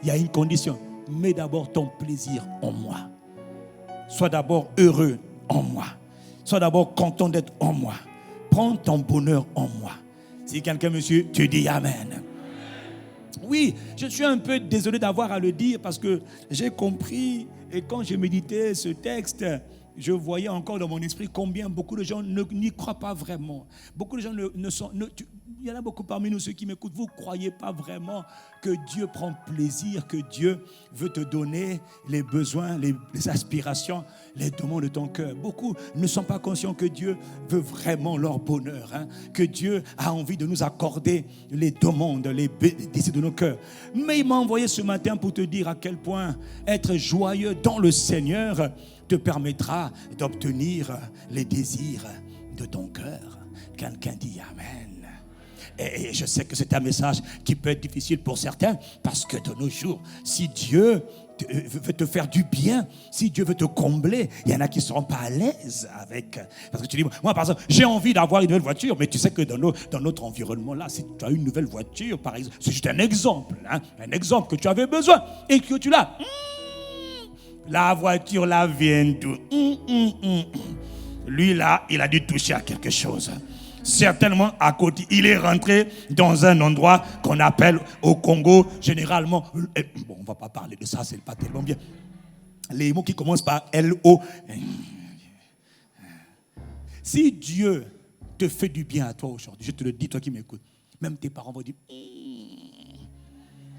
Il y a une condition. Mets d'abord ton plaisir en moi. Sois d'abord heureux en moi. Sois d'abord content d'être en moi. prends ton bonheur en moi. Si quelqu'un, monsieur, tu dis Amen. Oui, je suis un peu désolé d'avoir à le dire parce que j'ai compris et quand je méditais ce texte, je voyais encore dans mon esprit combien beaucoup de gens n'y croient pas vraiment. Beaucoup de gens il y en a beaucoup parmi nous, ceux qui m'écoutent, vous ne croyez pas vraiment que Dieu prend plaisir, que Dieu veut te donner les besoins, les aspirations, les demandes de ton cœur. Beaucoup ne sont pas conscients que Dieu veut vraiment leur bonheur, que Dieu a envie de nous accorder les demandes, les désirs de nos cœurs. Mais il m'a envoyé ce matin pour te dire à quel point être joyeux dans le Seigneur te permettra d'obtenir les désirs de ton cœur. Quelqu'un dit Amen. Et je sais que c'est un message qui peut être difficile pour certains parce que de nos jours, si Dieu veut te faire du bien, si Dieu veut te combler, il y en a qui ne seront pas à l'aise avec. Parce que tu dis, moi par exemple, j'ai envie d'avoir une nouvelle voiture, mais tu sais que dans notre environnement là, si tu as une nouvelle voiture, par exemple, c'est juste un exemple que tu avais besoin et que tu l'as. La voiture là vient d'où? Lui là, il a dû toucher à quelque chose. Certainement à côté, il est rentré dans un endroit qu'on appelle au Congo, généralement, bon, on ne va pas parler de ça, c'est pas tellement bien. Les mots qui commencent par L-O. Si Dieu te fait du bien à toi aujourd'hui, je te le dis, toi qui m'écoutes, même tes parents vont dire,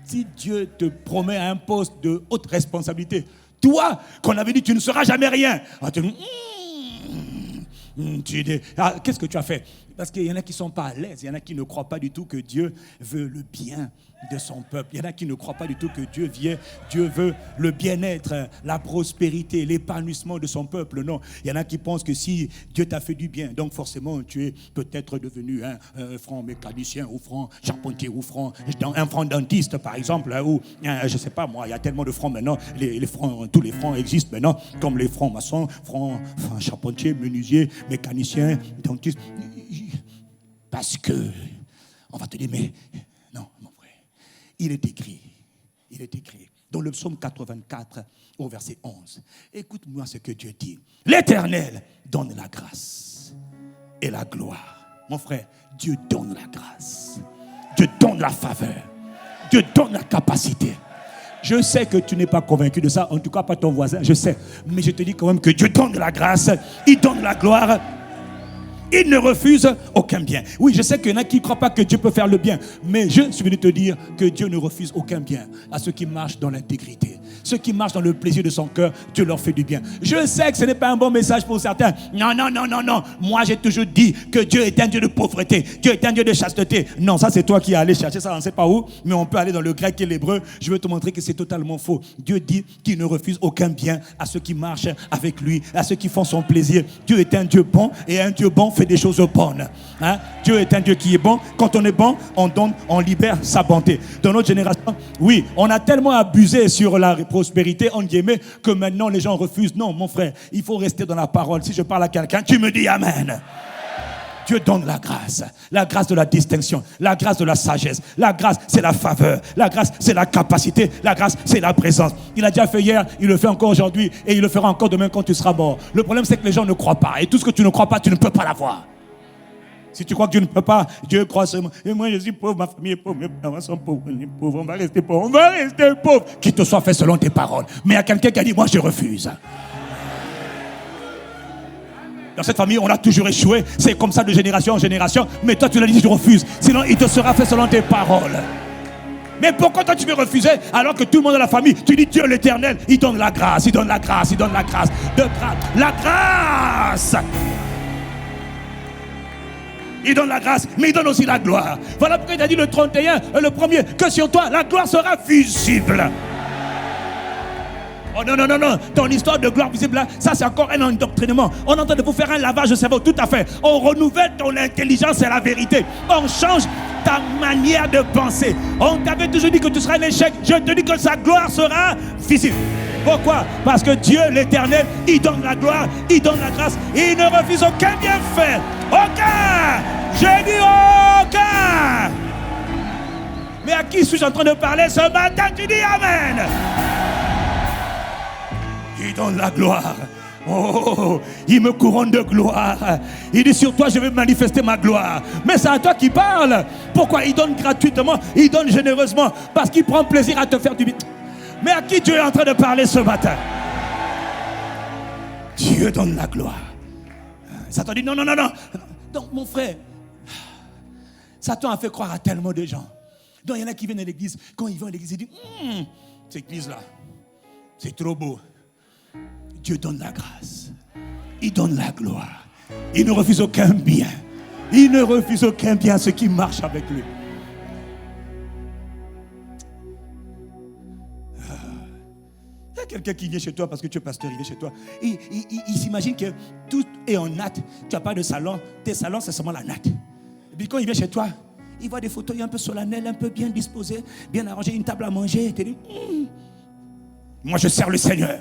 si Dieu te promet un poste de haute responsabilité, toi, qu'on avait dit tu ne seras jamais rien, tu dis, qu'est-ce que tu as fait? Parce qu'il y en a qui ne sont pas à l'aise, il y en a qui ne croient pas du tout que Dieu veut le bien de son peuple. Il y en a qui ne croient pas du tout que Dieu veut le bien-être, la prospérité, l'épanouissement de son peuple. Non, il y en a qui pensent que si Dieu t'a fait du bien, donc forcément tu es peut-être devenu un franc mécanicien ou franc charpentier ou un franc dentiste par exemple, ou je ne sais pas moi, il y a tellement de francs maintenant, tous les francs existent maintenant, comme les francs maçons, francs charpentiers, menuisiers, mécaniciens, dentistes. Parce que, on va te dire, mais non, mon frère, il est écrit dans le psaume 84 au verset 11. Écoute-moi ce que Dieu dit. L'Éternel donne la grâce et la gloire. Mon frère, Dieu donne la grâce. Dieu donne la faveur. Dieu donne la capacité. Je sais que tu n'es pas convaincu de ça, en tout cas pas ton voisin, je sais. Mais je te dis quand même que Dieu donne la grâce, il donne la gloire. Il ne refuse aucun bien. Oui, je sais qu'il y en a qui ne croient pas que Dieu peut faire le bien. Mais je suis venu te dire que Dieu ne refuse aucun bien à ceux qui marchent dans l'intégrité. Ceux qui marchent dans le plaisir de son cœur, Dieu leur fait du bien. Je sais que ce n'est pas un bon message pour certains. Non. Moi, j'ai toujours dit que Dieu est un Dieu de pauvreté. Dieu est un Dieu de chasteté. Non, ça c'est toi qui es allé chercher ça, on ne sait pas où. Mais on peut aller dans le grec et l'hébreu. Je veux te montrer que c'est totalement faux. Dieu dit qu'il ne refuse aucun bien à ceux qui marchent avec lui, à ceux qui font son plaisir. Dieu est un Dieu bon et un Dieu bon fait des choses bonnes. Dieu est un Dieu qui est bon. Quand on est bon, on donne, on libère sa bonté. Dans notre génération, oui, on a tellement abusé sur la prospérité, en guillemets, que maintenant les gens refusent. Non, mon frère, il faut rester dans la parole. Si je parle à quelqu'un, tu me dis Amen. Dieu donne la grâce de la distinction, la grâce de la sagesse. La grâce, c'est la faveur. La grâce, c'est la capacité. La grâce, c'est la présence. Il a déjà fait hier, il le fait encore aujourd'hui et il le fera encore demain quand tu seras mort. Le problème, c'est que les gens ne croient pas. Et tout ce que tu ne crois pas, tu ne peux pas l'avoir. Si tu crois que Dieu ne peut pas, Dieu croit seulement. Et moi, je suis pauvre, ma famille est pauvre, mes parents sont pauvres, on est pauvres, on va rester pauvres. On va rester pauvres. Qu'il te soit fait selon tes paroles. Mais il y a quelqu'un qui a dit, moi, je refuse. Dans cette famille, on a toujours échoué. C'est comme ça de génération en génération. Mais toi, tu l'as dit, je refuse. Sinon, il te sera fait selon tes paroles. Mais pourquoi toi, tu veux refuser alors que tout le monde dans la famille, tu dis Dieu l'Éternel, il donne la grâce, il donne la grâce, il donne la grâce. La grâce. Il donne la grâce, mais il donne aussi la gloire. Voilà pourquoi il a dit le 31, le premier, que sur toi, la gloire sera visible. Oh non, ton histoire de gloire visible là, ça c'est encore un endoctrinement. On est en train de vous faire un lavage de cerveau, tout à fait. On renouvelle ton intelligence et la vérité. On change ta manière de penser. On t'avait toujours dit que tu seras un échec. Je te dis que sa gloire sera visible. Pourquoi? Parce que Dieu l'Éternel, il donne la gloire, il donne la grâce, il ne refuse aucun bienfait. Aucun! J'ai dit aucun! Mais à qui suis-je en train de parler ce matin? Tu dis Amen! Il donne la gloire. Oh, il me couronne de gloire. Il dit sur toi je vais manifester ma gloire. Mais c'est à toi qui parle. Pourquoi? Il donne gratuitement, il donne généreusement, parce qu'il prend plaisir à te faire du bien. Mais à qui Dieu est en train de parler ce matin? Dieu donne la gloire. Satan dit non. Donc mon frère, Satan a fait croire à tellement de gens. Donc il y en a qui viennent à l'église. Quand ils vont à l'église, ils disent cette église-là, c'est trop beau. Dieu donne la grâce. Il donne la gloire. Il ne refuse aucun bien. Il ne refuse aucun bien à ceux qui marchent avec lui. Il y a quelqu'un qui vient chez toi parce que tu es pasteur, il vient chez toi. Il s'imagine que tout est en natte. Tu n'as pas de salon. Tes salons, c'est seulement la natte. Et puis quand il vient chez toi, il voit des fauteuils un peu solennels, un peu bien disposés, bien arrangés, une table à manger. Il te dit, moi je sers le Seigneur.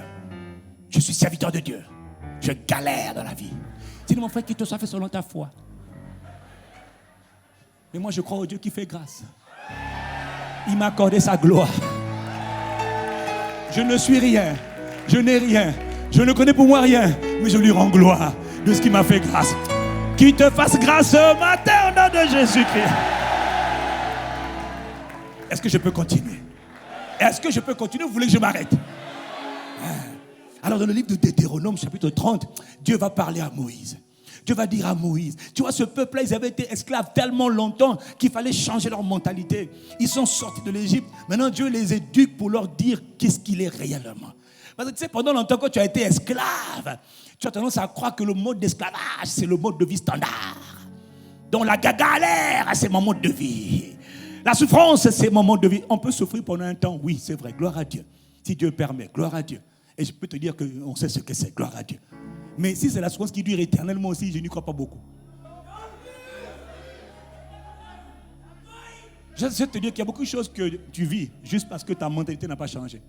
Je suis serviteur de Dieu. Je galère dans la vie. C'est mon frère qui te soit fait selon ta foi. Mais moi je crois au Dieu qui fait grâce. Il m'a accordé sa gloire. Je ne suis rien. Je n'ai rien. Je ne connais pour moi rien. Mais je lui rends gloire de ce qui m'a fait grâce. Qu'il te fasse grâce ce matin au nom de Jésus-Christ. Est-ce que je peux continuer? Est-ce que je peux continuer? Vous voulez que je m'arrête? Alors dans le livre de Deutéronome, chapitre 30, Dieu va parler à Moïse. Dieu va dire à Moïse, tu vois ce peuple-là, ils avaient été esclaves tellement longtemps qu'il fallait changer leur mentalité. Ils sont sortis de l'Égypte. Maintenant Dieu les éduque pour leur dire qu'est-ce qu'il est réellement. Parce que tu sais, pendant longtemps que tu as été esclave, tu as tendance à croire que le mode d'esclavage, c'est le mode de vie standard. Donc la galère, c'est mon mode de vie. La souffrance, c'est mon mode de vie. On peut souffrir pendant un temps, oui, c'est vrai, gloire à Dieu. Si Dieu permet, gloire à Dieu. Et je peux te dire qu'on sait ce que c'est, gloire à Dieu. Mais si c'est la souffrance qui dure éternellement aussi, je n'y crois pas beaucoup. Je sais te dire qu'il y a beaucoup de choses que tu vis juste parce que ta mentalité n'a pas changé.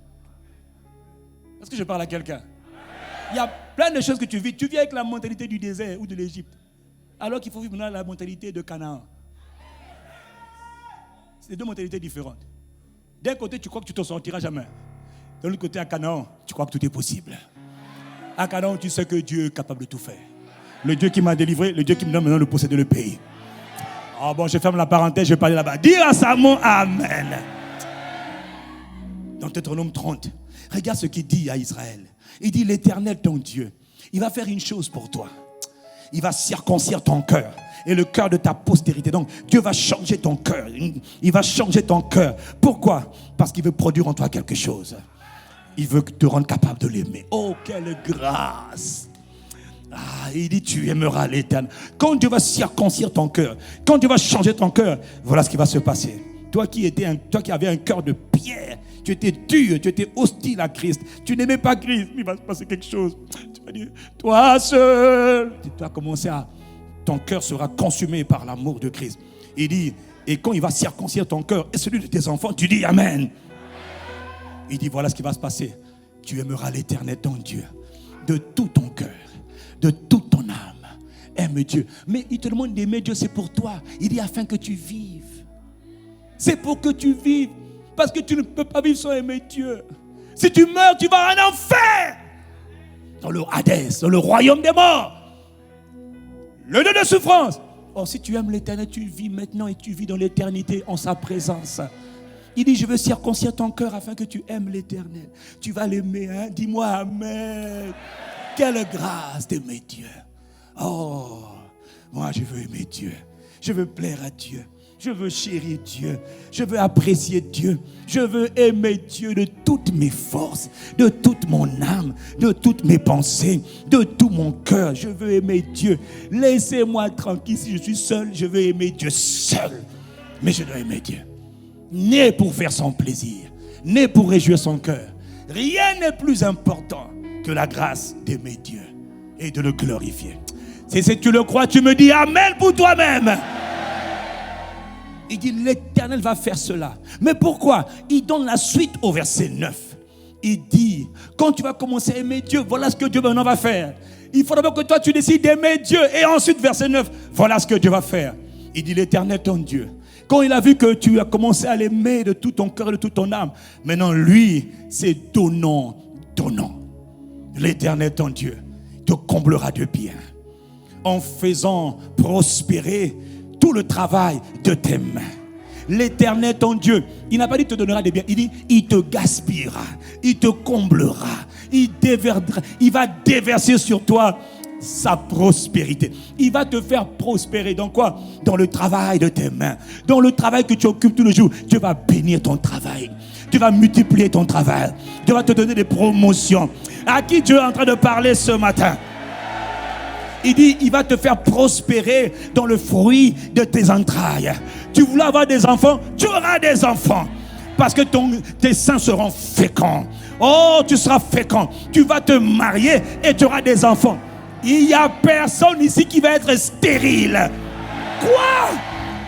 Est-ce que je parle à quelqu'un? Il y a plein de choses que tu vis. Tu vis avec la mentalité du désert ou de l'Égypte. Alors qu'il faut vivre maintenant la mentalité de Canaan. C'est deux mentalités différentes. D'un côté, tu crois que tu ne t'en sortiras jamais. De l'autre côté, à Canaan, tu crois que tout est possible. À Canaan, tu sais que Dieu est capable de tout faire. Le Dieu qui m'a délivré, le Dieu qui me donne maintenant de posséder le pays. Ah bon, je ferme la parenthèse, je vais parler là-bas. Dis à Salomon, Amen. Dans Deutéronome 30, regarde ce qu'il dit à Israël. Il dit, l'Éternel, ton Dieu, il va faire une chose pour toi. Il va circoncire ton cœur et le cœur de ta postérité. Donc, Dieu va changer ton cœur. Il va changer ton cœur. Pourquoi? Parce qu'il veut produire en toi quelque chose. Il veut te rendre capable de l'aimer. Oh, quelle grâce! Ah, il dit, tu aimeras l'Éternel. Quand Dieu va circoncire ton cœur, quand Dieu va changer ton cœur, voilà ce qui va se passer. Toi qui avais un cœur de pierre, tu étais dur, tu étais hostile à Christ, tu n'aimais pas Christ, il va se passer quelque chose. Tu vas dire, toi seul, tu vas commencer à... Ton cœur sera consumé par l'amour de Christ. Il dit, et quand il va circoncire ton cœur et celui de tes enfants, tu dis Amen. Il dit, voilà ce qui va se passer. Tu aimeras l'Éternel, ton Dieu, de tout ton cœur, de toute ton âme. Aime Dieu. Mais il te demande d'aimer Dieu, c'est pour toi. Il dit, afin que tu vives. C'est pour que tu vives. Parce que tu ne peux pas vivre sans aimer Dieu. Si tu meurs, tu vas en enfer. Dans le Hadès, dans le royaume des morts. Le lieu de souffrance. Or, si tu aimes l'Éternel, tu vis maintenant et tu vis dans l'éternité en sa présence. Il dit, je veux circoncire ton cœur afin que tu aimes l'Éternel. Tu vas l'aimer, hein? Dis-moi Amen. Quelle grâce d'aimer Dieu. Oh, moi je veux aimer Dieu. Je veux plaire à Dieu. Je veux chérir Dieu. Je veux apprécier Dieu. Je veux aimer Dieu de toutes mes forces, de toute mon âme, de toutes mes pensées, de tout mon cœur. Je veux aimer Dieu. Laissez-moi tranquille. Si je suis seul, je veux aimer Dieu seul. Mais je dois aimer Dieu. Né pour faire son plaisir, né pour réjouir son cœur. Rien n'est plus important que la grâce d'aimer Dieu et de le glorifier. Si tu le crois, tu me dis Amen pour toi-même. Il dit l'Éternel va faire cela. Mais pourquoi? Il donne la suite au verset 9. Il dit, quand tu vas commencer à aimer Dieu, voilà ce que Dieu maintenant va faire. Il faudra que toi tu décides d'aimer Dieu. Et ensuite verset 9, voilà ce que Dieu va faire. Il dit l'Éternel ton Dieu. Quand il a vu que tu as commencé à l'aimer de tout ton cœur et de toute ton âme, maintenant lui, c'est donnant. L'Éternel ton Dieu. te comblera de bien en faisant prospérer tout le travail de tes mains. L'Éternel, ton Dieu, il n'a pas dit te donnera des biens, il dit il te gaspillera, il te comblera, il va déverser sur toi sa prospérité. Il va te faire prospérer dans quoi? Dans le travail de tes mains, dans le travail que tu occupes tous les jours. Dieu va bénir ton travail, Dieu va multiplier ton travail, Dieu va te donner des promotions. À qui Dieu est en train de parler ce matin? Il dit, il va te faire prospérer dans le fruit de tes entrailles. Tu voulais avoir des enfants, tu auras des enfants. Parce que tes seins seront féconds. Oh, tu seras fécond. Tu vas te marier et tu auras des enfants. Il n'y a personne ici qui va être stérile. Quoi?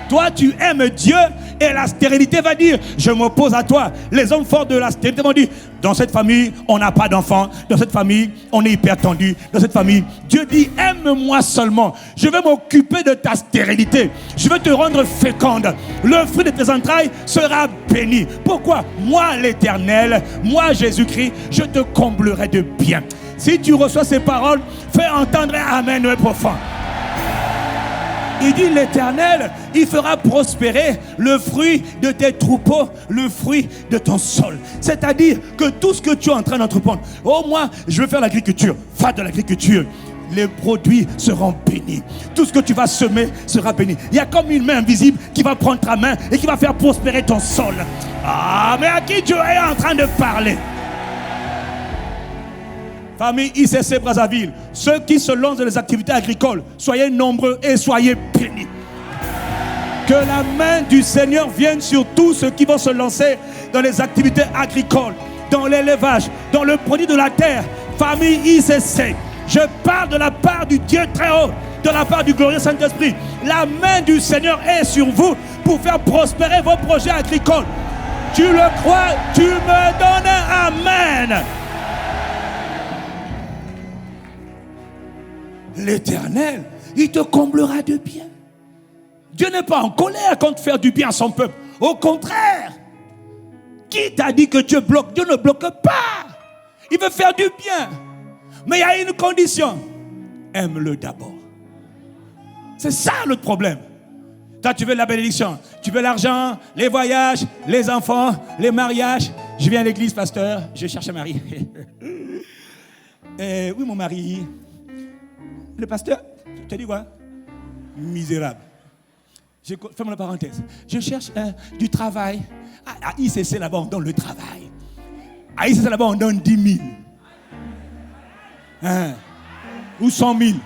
Toi, tu aimes Dieu et la stérilité va dire, je m'oppose à toi. Les hommes forts de la stérilité vont dire, dans cette famille, on n'a pas d'enfants. Dans cette famille, on est hyper tendu. Dans cette famille, Dieu dit, aime-moi seulement. Je vais m'occuper de ta stérilité. Je vais te rendre féconde. Le fruit de tes entrailles sera béni. Pourquoi? Moi, l'Éternel, moi, Jésus-Christ, je te comblerai de bien. Si tu reçois ces paroles, fais entendre un amen profond. Il dit l'Éternel, il fera prospérer le fruit de tes troupeaux, le fruit de ton sol. C'est-à-dire que tout ce que tu es en train d'entreprendre, oh moi, je veux faire l'agriculture, va de l'agriculture. Les produits seront bénis. Tout ce que tu vas semer sera béni. Il y a comme une main invisible qui va prendre ta main et qui va faire prospérer ton sol. Ah, mais à qui Dieu est en train de parler? Famille ICC Brazzaville, ceux qui se lancent dans les activités agricoles, soyez nombreux et soyez bénis. Que la main du Seigneur vienne sur tous ceux qui vont se lancer dans les activités agricoles, dans l'élevage, dans le produit de la terre. Famille ICC, je parle de la part du Dieu très haut, de la part du glorieux Saint-Esprit. La main du Seigneur est sur vous pour faire prospérer vos projets agricoles. Tu le crois? Tu me donnes un amen. L'Éternel, il te comblera de bien. Dieu n'est pas en colère contre faire du bien à son peuple. Au contraire, qui t'a dit que Dieu bloque? Dieu ne bloque pas. Il veut faire du bien. Mais il y a une condition. Aime-le d'abord. C'est ça le problème. Toi, tu veux la bénédiction. Tu veux l'argent, les voyages, les enfants, les mariages. Je viens à l'église, pasteur. Je cherche un mari. Oui, mon mari. Le pasteur, tu as dit quoi? Misérable. Ferme la parenthèse. Je cherche du travail. À ICC là-bas, on donne le travail. À ICC là-bas, on donne 10 000. Ou 100 000.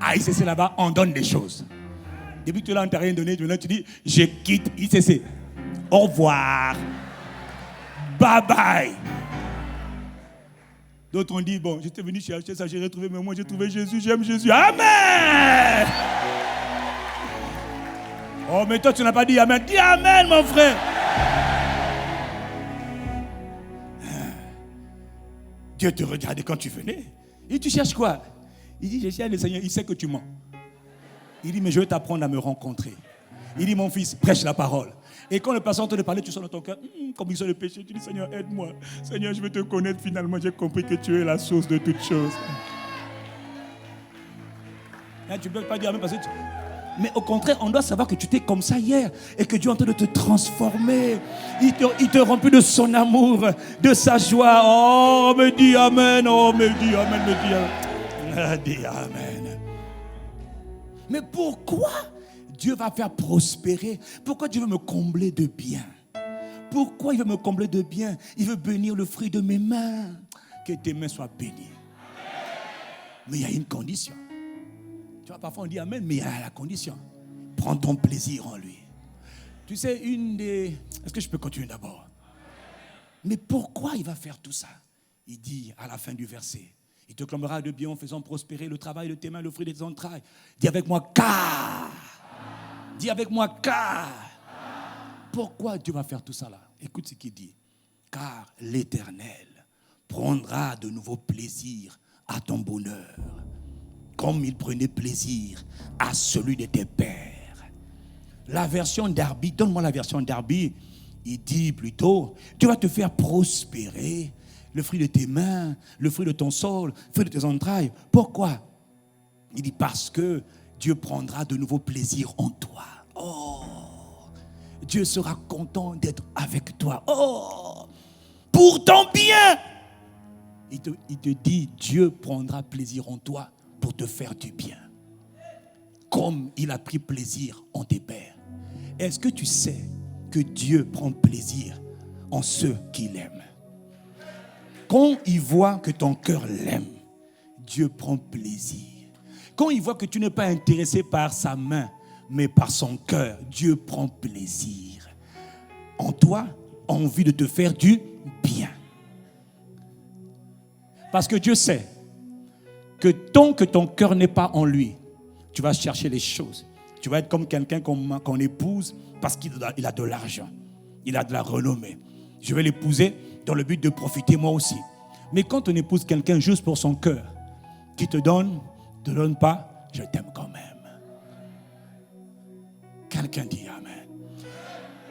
À ICC là-bas, on donne des choses. Depuis que tu n'as rien donné, maintenant tu dis, je quitte ICC. Au revoir. Bye bye. D'autres ont dit, bon, j'étais venu chercher ça, j'ai retrouvé, mais moi j'ai trouvé Jésus, j'aime Jésus. Amen! Oh, mais toi tu n'as pas dit Amen. Dis Amen, mon frère. Dieu te regardait quand tu venais. Et tu cherches quoi? Il dit, je cherche le Seigneur, il sait que tu mens. Il dit, mais je vais t'apprendre à me rencontrer. Il dit, mon fils, prêche la parole. Et quand le pasteur est en train de parler, tu sens dans ton cœur, comme il sent le péché, tu dis, Seigneur, aide-moi. Seigneur, je veux te connaître finalement. J'ai compris que tu es la source de toutes choses. Là, tu ne peux pas dire Amen parce que mais au contraire, on doit savoir que tu étais comme ça hier et que Dieu est en train de te transformer. Il te remplit de son amour, de sa joie. Oh, me dis Amen. Oh, me dis Amen, me dis Amen. Me dis Amen. Mais pourquoi Dieu va faire prospérer? Pourquoi Dieu veut me combler de bien? Pourquoi il veut me combler de bien? Il veut bénir le fruit de mes mains. Que tes mains soient bénies. Mais il y a une condition. Tu vois, parfois on dit Amen, mais il y a la condition. Prends ton plaisir en lui. Tu sais, Est-ce que je peux continuer d'abord? Mais pourquoi il va faire tout ça? Il dit à la fin du verset, il te clamera de bien en faisant prospérer le travail de tes mains, le fruit de tes entrailles. Dis avec moi, car. Dis avec moi, car. Pourquoi Dieu va faire tout ça là? Écoute ce qu'il dit. Car l'Éternel prendra de nouveau plaisir à ton bonheur, comme il prenait plaisir à celui de tes pères. La version Darby, donne-moi la version Darby, il dit plutôt, tu vas te faire prospérer le fruit de tes mains, le fruit de ton sol, le fruit de tes entrailles. Pourquoi? Il dit parce que Dieu prendra de nouveau plaisir en toi. Oh, Dieu sera content d'être avec toi. Oh, pour ton bien. Il te dit, Dieu prendra plaisir en toi pour te faire du bien. Comme il a pris plaisir en tes pères. Est-ce que tu sais que Dieu prend plaisir en ceux qu'il aime? Quand il voit que ton cœur l'aime, Dieu prend plaisir. Quand il voit que tu n'es pas intéressé par sa main, mais par son cœur, Dieu prend plaisir. En toi, envie de te faire du bien. Parce que Dieu sait que tant que ton cœur n'est pas en lui, tu vas chercher les choses. Tu vas être comme quelqu'un qu'on épouse parce qu'il a de l'argent. Il a de la renommée. Je vais l'épouser dans le but de profiter moi aussi. Mais quand on épouse quelqu'un juste pour son cœur, qui te donne pas, je t'aime quand même. Quelqu'un dit Amen.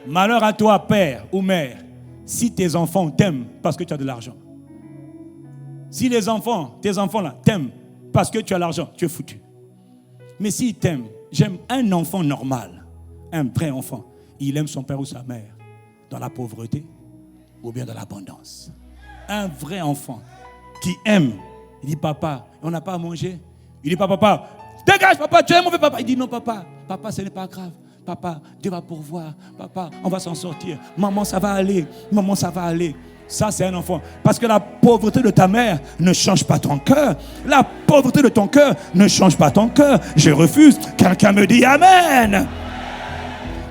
Malheur à toi, père ou mère, si tes enfants t'aiment parce que tu as de l'argent. Si tes enfants là, t'aiment parce que tu as l'argent, tu es foutu. Mais s'ils t'aiment, j'aime un enfant normal, un vrai enfant. Il aime son père ou sa mère dans la pauvreté ou bien dans l'abondance. Un vrai enfant qui aime, il dit papa, on n'a pas à manger. Il dit papa, dégage papa, tu es mauvais papa. Il dit non papa, ce n'est pas grave. Papa, Dieu va pourvoir. Papa, on va s'en sortir. Maman, ça va aller. Maman, ça va aller. Ça, c'est un enfant. Parce que la pauvreté de ta mère ne change pas ton cœur. La pauvreté de ton cœur ne change pas ton cœur. Je refuse. Quelqu'un me dit Amen.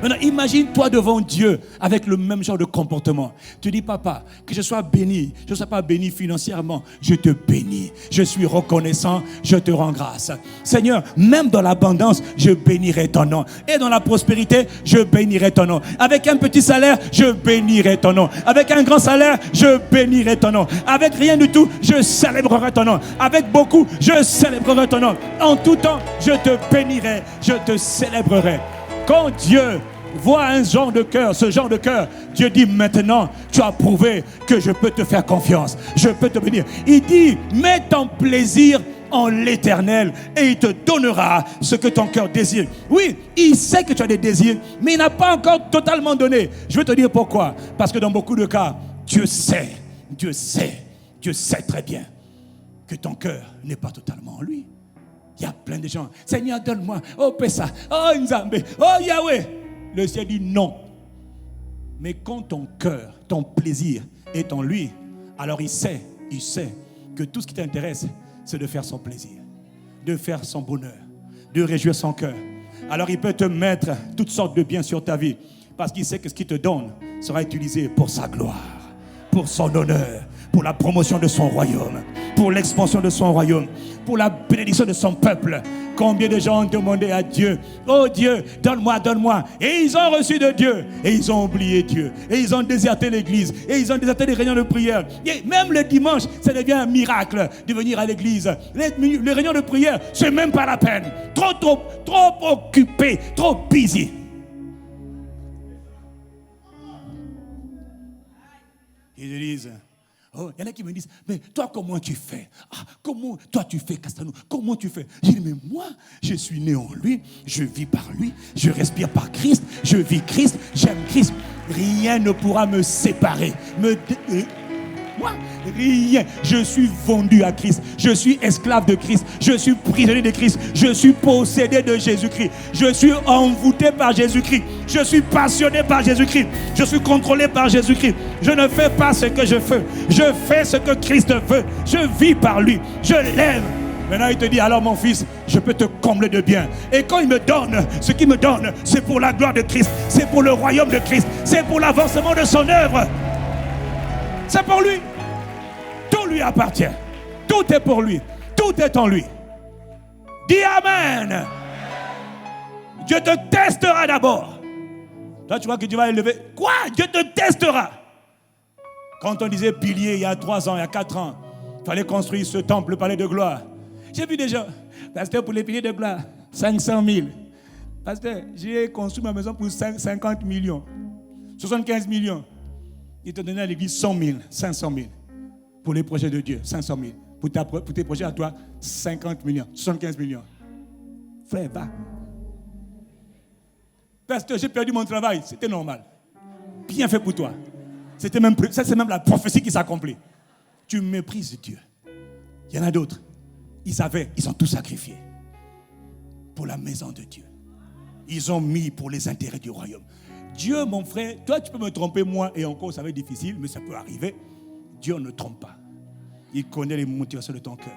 Maintenant, imagine-toi devant Dieu avec le même genre de comportement. Tu dis, papa, que je sois béni, je ne sois pas béni financièrement, je te bénis. Je suis reconnaissant, je te rends grâce. Seigneur, même dans l'abondance, je bénirai ton nom. Et dans la prospérité, je bénirai ton nom. Avec un petit salaire, je bénirai ton nom. Avec un grand salaire, je bénirai ton nom. Avec rien du tout, je célébrerai ton nom. Avec beaucoup, je célébrerai ton nom. En tout temps, je te bénirai, je te célébrerai. Quand Dieu voit un genre de cœur, ce genre de cœur, Dieu dit maintenant, tu as prouvé que je peux te faire confiance, je peux te bénir. Il dit, mets ton plaisir en l'Éternel et il te donnera ce que ton cœur désire. Oui, il sait que tu as des désirs, mais il n'a pas encore totalement donné. Je vais te dire pourquoi. Parce que dans beaucoup de cas, Dieu sait très bien que ton cœur n'est pas totalement en lui. Il y a plein de gens. Seigneur, donne-moi. Oh, Pessa. Oh, Nzambe. Oh, Yahweh. Le ciel dit non. Mais quand ton cœur, ton plaisir est en lui, alors il sait que tout ce qui t'intéresse, c'est de faire son plaisir, de faire son bonheur, de réjouir son cœur. Alors il peut te mettre toutes sortes de biens sur ta vie parce qu'il sait que ce qu'il te donne sera utilisé pour sa gloire, pour son honneur, pour la promotion de son royaume, pour l'expansion de son royaume, pour la bénédiction de son peuple. Combien de gens ont demandé à Dieu, oh Dieu, donne-moi, donne-moi. Et ils ont reçu de Dieu. Et ils ont oublié Dieu. Et ils ont déserté l'église. Et ils ont déserté les réunions de prière. Et même le dimanche, ça devient un miracle de venir à l'église. Les réunions de prière, c'est même pas la peine. Trop occupé, trop busy. Ils disent, oh, il y en a qui me disent, mais toi, comment tu fais? Comment toi tu fais, Castanou? Comment tu fais? Je dis, mais moi, je suis né en lui, je vis par lui, je respire par Christ, je vis Christ, j'aime Christ. Rien ne pourra me séparer. Moi, rien. Je suis vendu à Christ. Je suis esclave de Christ. Je suis prisonnier de Christ. Je suis possédé de Jésus-Christ. Je suis envoûté par Jésus-Christ. Je suis passionné par Jésus-Christ. Je suis contrôlé par Jésus-Christ. Je ne fais pas ce que je veux. Je fais ce que Christ veut. Je vis par lui. Je l'aime. Maintenant, il te dit, alors mon fils, je peux te combler de bien. Et quand il me donne, ce qu'il me donne, c'est pour la gloire de Christ. C'est pour le royaume de Christ. C'est pour l'avancement de son œuvre. C'est pour lui. Tout lui appartient. Tout est pour lui. Tout est en lui. Dis Amen. Dieu te testera d'abord. Toi, tu vois que Dieu va élever. Quoi? Dieu te testera. Quand on disait pilier il y a 3 ans, il y a 4 ans, il fallait construire ce temple, le palais de gloire. J'ai vu des gens, pasteur, pour les piliers de gloire, 500 000. Pasteur, j'ai construit ma maison pour 50 millions, 75 millions. Il te donnait à l'église 100 000, 500 000. Pour les projets de Dieu, 500 000. Pour tes projets à toi, 50 millions, 75 millions. Frère, va. Pasteur, j'ai perdu mon travail. C'était normal. Bien fait pour toi. C'est même la prophétie qui s'accomplit. Tu méprises Dieu. Il y en a d'autres. Ils ont tout sacrifié pour la maison de Dieu. Ils ont mis pour les intérêts du royaume. Dieu, mon frère, toi tu peux me tromper, moi, et encore ça va être difficile, mais ça peut arriver. Dieu ne trompe pas. Il connaît les motivations de ton cœur.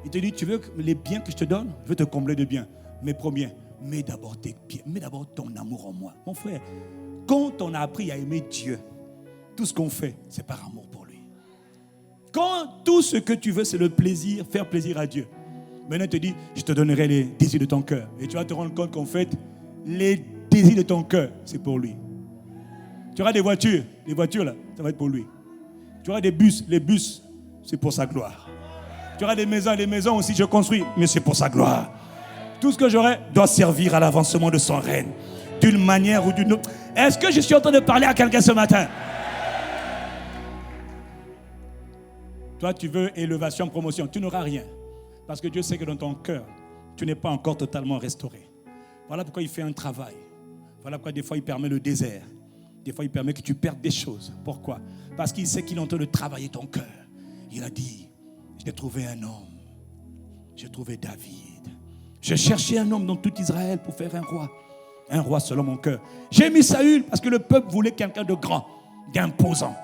Il te dit, tu veux les biens que je te donne? Je veux te combler de biens. Mais premier, mets d'abord tes biens, mets d'abord ton amour en moi. Mon frère, quand on a appris à aimer Dieu, tout ce qu'on fait, c'est par amour pour lui. Quand tout ce que tu veux, c'est le plaisir, faire plaisir à Dieu. Maintenant, il te dit, je te donnerai les désirs de ton cœur. Et tu vas te rendre compte qu'en fait, les désirs de ton cœur, c'est pour lui. Tu auras des voitures là, ça va être pour lui. Tu auras des bus, les bus, c'est pour sa gloire. Tu auras des maisons aussi, je construis, mais c'est pour sa gloire. Tout ce que j'aurai doit servir à l'avancement de son règne, d'une manière ou d'une autre. Est-ce que je suis en train de parler à quelqu'un ce matin? Toi, tu veux élévation, promotion, tu n'auras rien. Parce que Dieu sait que dans ton cœur, tu n'es pas encore totalement restauré. Voilà pourquoi il fait un travail. Voilà pourquoi des fois il permet le désert. Des fois il permet que tu perdes des choses. Pourquoi? Parce qu'il sait qu'il est en train de travailler ton cœur. Il a dit, j'ai trouvé un homme. J'ai trouvé David. J'ai cherché un homme dans tout Israël pour faire un roi. Un roi selon mon cœur. J'ai mis Saül parce que le peuple voulait quelqu'un de grand, d'imposant.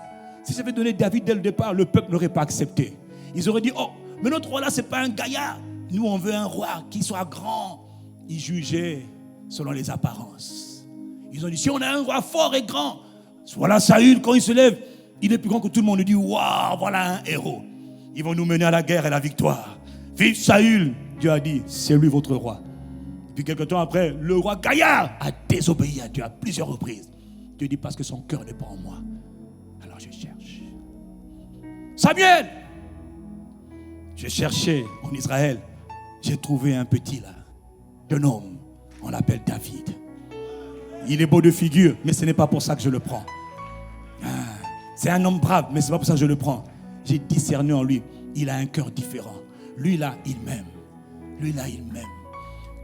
Si j'avais donné David dès le départ, le peuple n'aurait pas accepté. Ils auraient dit, oh, mais notre roi là, c'est pas un gaillard. Nous, on veut un roi qui soit grand. Ils jugeaient selon les apparences. Ils ont dit, si on a un roi fort et grand, voilà Saül, quand il se lève, il est plus grand que tout le monde. Il dit, waouh, voilà un héros. Ils vont nous mener à la guerre et à la victoire. Vive Saül. Dieu a dit, c'est lui votre roi. Puis quelque temps après, le roi gaillard a désobéi à Dieu à plusieurs reprises. Dieu dit, parce que son cœur n'est pas en moi. Alors je cherche. Samuel! J'ai cherché en Israël. J'ai trouvé un petit là. Un homme. On l'appelle David. Il est beau de figure, mais ce n'est pas pour ça que je le prends. C'est un homme brave, mais ce n'est pas pour ça que je le prends. J'ai discerné en lui. Il a un cœur différent. Lui là, il m'aime. Lui là, il m'aime.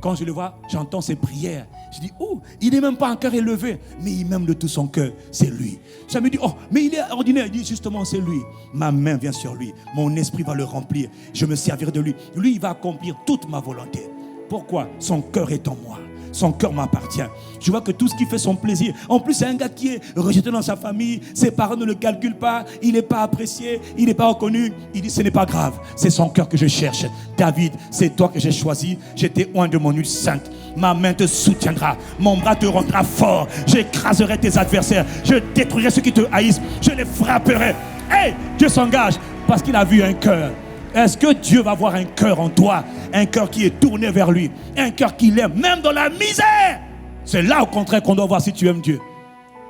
Quand je le vois, j'entends ses prières. Je dis, oh, il n'est même pas un cœur élevé, mais il m'aime de tout son cœur. C'est lui. Ça me dit, oh, mais il est ordinaire. Il dit, justement, c'est lui. Ma main vient sur lui. Mon esprit va le remplir. Je me servirai de lui. Lui, il va accomplir toute ma volonté. Pourquoi? Son cœur est en moi. Son cœur m'appartient. Je vois que tout ce qui fait son plaisir. En plus, c'est un gars qui est rejeté dans sa famille. Ses parents ne le calculent pas. Il n'est pas apprécié. Il n'est pas reconnu. Il dit, ce n'est pas grave. C'est son cœur que je cherche. David, c'est toi que j'ai choisi. J'étais oint de mon huile sainte. Ma main te soutiendra. Mon bras te rendra fort. J'écraserai tes adversaires. Je détruirai ceux qui te haïssent. Je les frapperai. Hey, Dieu s'engage parce qu'il a vu un cœur. Est-ce que Dieu va voir un cœur en toi? Un cœur qui est tourné vers lui. Un cœur qui l'aime, même dans la misère. C'est là au contraire qu'on doit voir si tu aimes Dieu.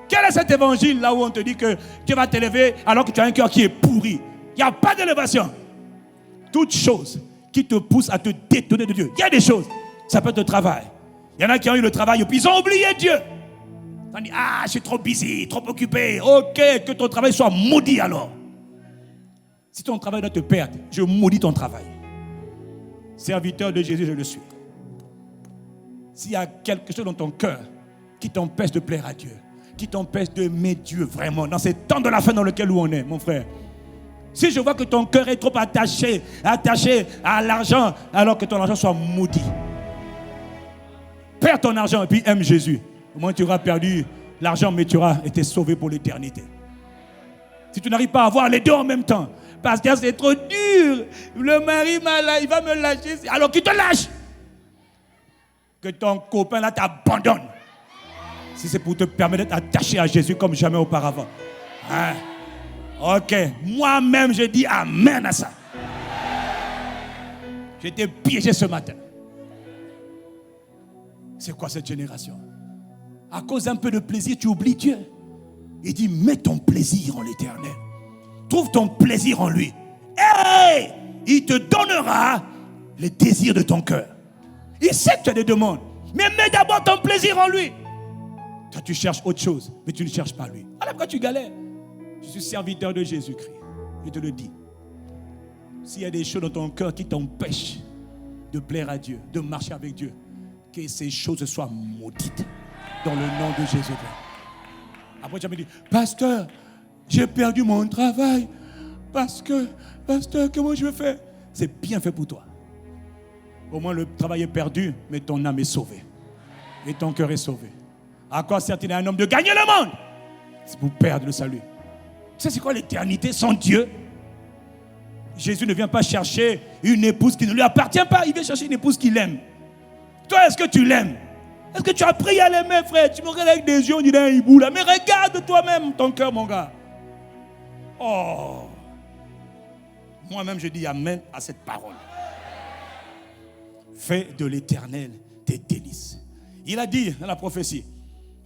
Quel est cet évangile là où on te dit que tu vas t'élever alors que tu as un cœur qui est pourri? Il n'y a pas d'élévation. Toute chose qui te pousse à te détourner de Dieu. Il y a des choses. Ça peut être le travail. Il y en a qui ont eu le travail et puis ils ont oublié Dieu. On dit, ah, je suis trop busy, trop occupé. Ok, que ton travail soit maudit alors. Si ton travail doit te perdre, je maudis ton travail. Serviteur de Jésus, je le suis. S'il y a quelque chose dans ton cœur qui t'empêche de plaire à Dieu, qui t'empêche d'aimer Dieu vraiment, dans ces temps de la fin dans lequel on est, mon frère. Si je vois que ton cœur est trop attaché à l'argent, alors que ton argent soit maudit. Perds ton argent et puis aime Jésus. Au moins tu auras perdu l'argent, mais tu auras été sauvé pour l'éternité. Si tu n'arrives pas à avoir les deux en même temps, parce que c'est trop dur. Le mari il va me lâcher. Alors qu'il te lâche. Que ton copain là t'abandonne. Si c'est pour te permettre d'être attaché à Jésus comme jamais auparavant. Hein? Ok. Moi-même, je dis amen à ça. J'ai été piégé ce matin. C'est quoi cette génération? À cause d'un peu de plaisir, tu oublies Dieu. Il dit, mets ton plaisir en l'Éternel. Trouve ton plaisir en lui. Hey! Il te donnera les désirs de ton cœur. Il sait que tu as des demandes. Mais mets d'abord ton plaisir en lui. Toi, tu cherches autre chose, mais tu ne cherches pas lui. Alors pourquoi tu galères? Je suis serviteur de Jésus-Christ. Je te le dis. S'il y a des choses dans ton cœur qui t'empêchent de plaire à Dieu, de marcher avec Dieu, que ces choses soient maudites dans le nom de Jésus. Après, tu vas me dire, pasteur, j'ai perdu mon travail. Pasteur, comment je vais faire? C'est bien fait pour toi. Au moins, le travail est perdu, mais ton âme est sauvée. Et ton cœur est sauvé. À quoi sert-il à un homme de gagner le monde? C'est pour perdre le salut. Tu sais, c'est quoi l'éternité sans Dieu? Jésus ne vient pas chercher une épouse qui ne lui appartient pas. Il vient chercher une épouse qu'il aime. Toi, est-ce que tu l'aimes? Est-ce que tu as appris à l'aimer, frère? Tu me regardes avec des yeux, on dirait un hibou là. Mais regarde toi-même ton cœur, mon gars. Oh! Moi-même, je dis amen à cette parole. Fais de l'Éternel tes délices. Il a dit dans la prophétie,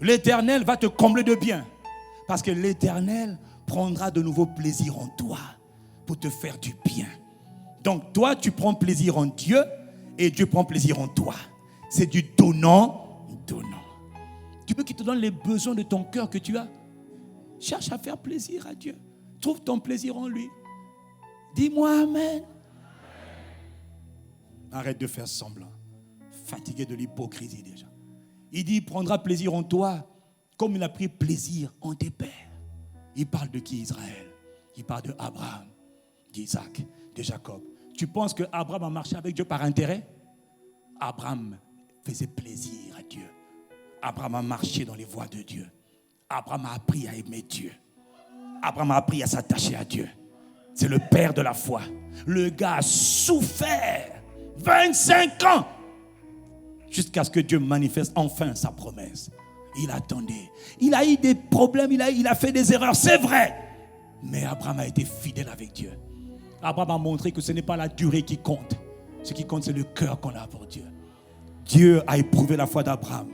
l'Éternel va te combler de bien. Parce que l'Éternel prendra de nouveau plaisir en toi pour te faire du bien. Donc toi, tu prends plaisir en Dieu et Dieu prend plaisir en toi. C'est du donnant. Tu veux qu'il te donne les besoins de ton cœur que tu as. Cherche à faire plaisir à Dieu. Trouve ton plaisir en lui. Dis-moi amen. Arrête de faire semblant. Fatigué de l'hypocrisie déjà. Il dit, il prendra plaisir en toi comme il a pris plaisir en tes pères. Il parle de qui? Israël. Il parle de Abraham, d'Isaac, de Jacob. Tu penses que Abraham a marché avec Dieu par intérêt? Abraham faisait plaisir à Dieu. Abraham a marché dans les voies de Dieu. Abraham a appris à aimer Dieu. Abraham a appris à s'attacher à Dieu. C'est le père de la foi. Le gars a souffert 25 ans jusqu'à ce que Dieu manifeste enfin sa promesse. Il attendait. Il a eu des problèmes, il a fait des erreurs, c'est vrai. Mais Abraham a été fidèle avec Dieu. Abraham a montré que ce n'est pas la durée qui compte. Ce qui compte, c'est le cœur qu'on a pour Dieu. Dieu a éprouvé la foi d'Abraham.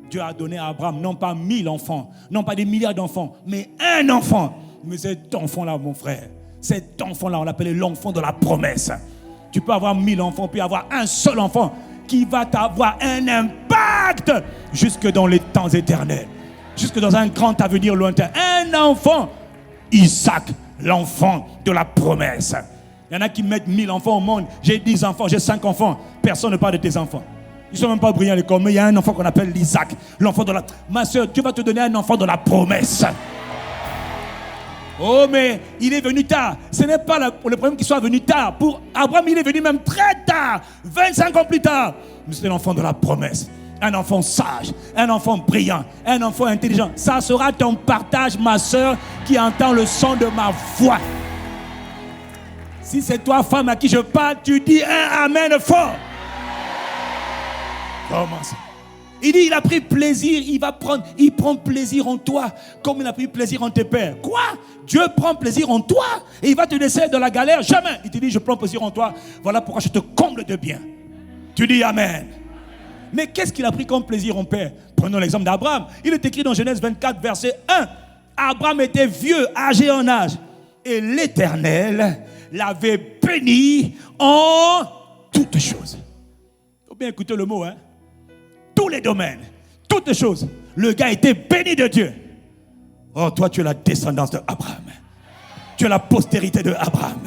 Dieu a donné à Abraham non pas 1000 enfants, non pas des milliards d'enfants, mais un enfant. Mais cet enfant-là, mon frère, cet enfant-là, on l'appelait l'enfant de la promesse. Tu peux avoir 1000 enfants, puis avoir un seul enfant qui va t'avoir un impact jusque dans les temps éternels, jusque dans un grand avenir lointain. Un enfant, Isaac, l'enfant de la promesse. Il y en a qui mettent 1000 enfants au monde. J'ai 10 enfants, j'ai 5 enfants. Personne ne parle de tes enfants. Ils ne sont même pas brillants à l'école, mais il y a un enfant qu'on appelle Isaac, l'enfant de la... Ma soeur, Dieu va te donner un enfant de la promesse. Oh, mais il est venu tard. Ce n'est pas le problème qu'il soit venu tard. Pour Abraham, il est venu même très tard, 25 ans plus tard. Mais c'est l'enfant de la promesse. Un enfant sage, un enfant brillant, un enfant intelligent. Ça sera ton partage, ma soeur, qui entend le son de ma voix. Si c'est toi, femme, à qui je parle, tu dis un amen fort. Comment ça? Il dit, il a pris plaisir, il prend plaisir en toi, comme il a pris plaisir en tes pères. Quoi? Dieu prend plaisir en toi et il va te laisser dans la galère? Jamais. Il te dit, je prends plaisir en toi, voilà pourquoi je te comble de bien. Tu dis amen. Mais qu'est-ce qu'il a pris comme plaisir en père? Prenons l'exemple d'Abraham. Il est écrit dans Genèse 24, verset 1. Abraham était vieux, âgé en âge. Et l'Éternel l'avait béni en toutes choses. Il faut bien écouter le mot, hein? Tous les domaines, toutes choses. Le gars était béni de Dieu. Oh, toi, tu es la descendance d'Abraham. Tu es la postérité d'Abraham.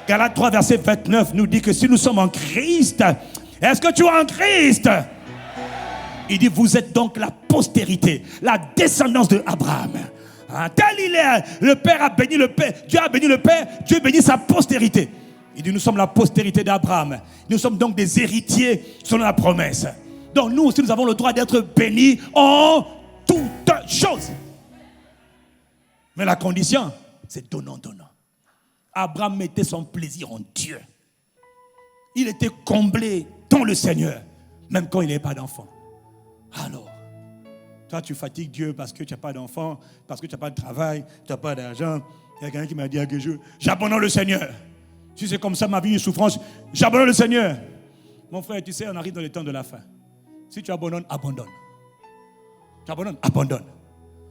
Galates 3, verset 29 nous dit que si nous sommes en Christ, est-ce que tu es en Christ? Il dit, vous êtes donc la postérité, la descendance d'Abraham. Tel il est, le Père a béni le Père, Dieu a béni le Père, Dieu bénit sa postérité. Il dit, nous sommes la postérité d'Abraham. Nous sommes donc des héritiers selon la promesse. Donc nous aussi, nous avons le droit d'être bénis en toutes choses. Mais la condition, c'est donnant. Abraham mettait son plaisir en Dieu. Il était comblé dans le Seigneur, même quand il n'avait pas d'enfant. Alors, toi, tu fatigues Dieu parce que tu n'as pas d'enfant, parce que tu n'as pas de travail, tu n'as pas d'argent. Il y a quelqu'un qui m'a dit que j'abandonne le Seigneur. Si c'est comme ça ma vie est souffrance, j'abandonne le Seigneur. Mon frère, tu sais, on arrive dans les temps de la fin. Si tu abandonnes, abandonne. Tu abandonnes, abandonne.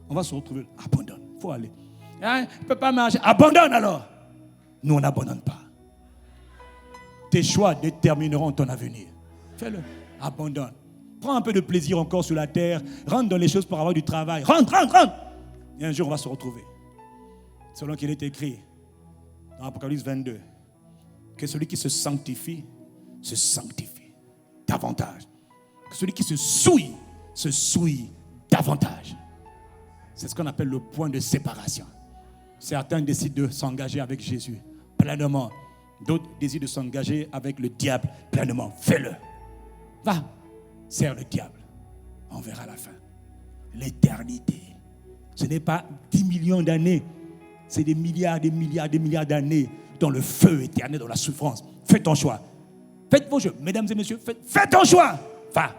On va se retrouver, abandonne. Il faut aller. Hein? Tu ne peux pas marcher, abandonne alors. Nous, on n'abandonne pas. Tes choix détermineront ton avenir. Fais-le, abandonne. Prends un peu de plaisir encore sur la terre. Rentre dans les choses pour avoir du travail. Rentre. Et un jour, on va se retrouver. Selon qu'il est écrit Dans Apocalypse 22, que celui qui se sanctifie davantage. Que celui qui se souille davantage. C'est ce qu'on appelle le point de séparation. Certains décident de s'engager avec Jésus pleinement. D'autres décident de s'engager avec le diable pleinement. Fais-le. Va, sers le diable. On verra la fin. L'éternité. Ce n'est pas 10 millions d'années. C'est des milliards d'années dans le feu éternel, dans la souffrance. Fais ton choix. Faites vos jeux. Mesdames et messieurs, fais ton choix. Va.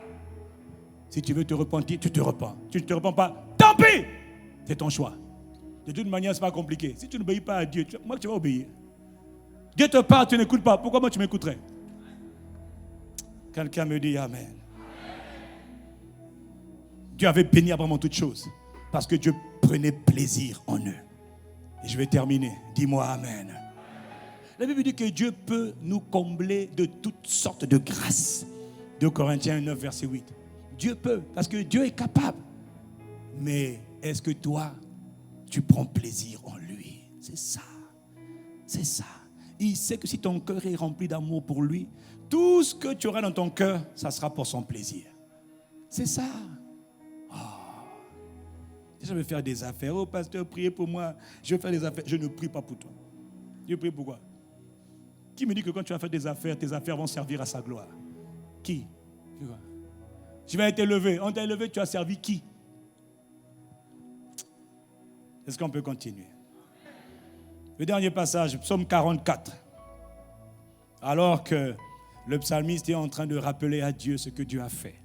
Si tu veux te repentir, tu te repens. Tu ne te repens pas, tant pis. C'est ton choix. De toute manière, ce n'est pas compliqué. Si tu n'obéis pas à Dieu, moi tu vas obéir. Dieu te parle, tu n'écoutes pas. Pourquoi moi tu m'écouterais? Quelqu'un me dit Amen. Dieu avait béni Abraham en toutes choses parce que Dieu prenait plaisir en eux. Et je vais terminer. Dis-moi Amen. La Bible dit que Dieu peut nous combler de toutes sortes de grâces. 2 Corinthiens 9, verset 8. Dieu peut, parce que Dieu est capable. Mais est-ce que toi, tu prends plaisir en lui? C'est ça. C'est ça. Il sait que si ton cœur est rempli d'amour pour lui, tout ce que tu auras dans ton cœur, ça sera pour son plaisir. C'est ça. Je vais faire des affaires. Oh, pasteur, priez pour moi. Je vais faire des affaires. Je ne prie pas pour toi. Je prie pourquoi? Qui me dit que quand tu vas faire des affaires, tes affaires vont servir à sa gloire? Qui? Je vais être élevé. On t'a élevé, tu as servi qui? Est-ce qu'on peut continuer? Le dernier passage, Psaume 44. Alors que le psalmiste est en train de rappeler à Dieu ce que Dieu a fait.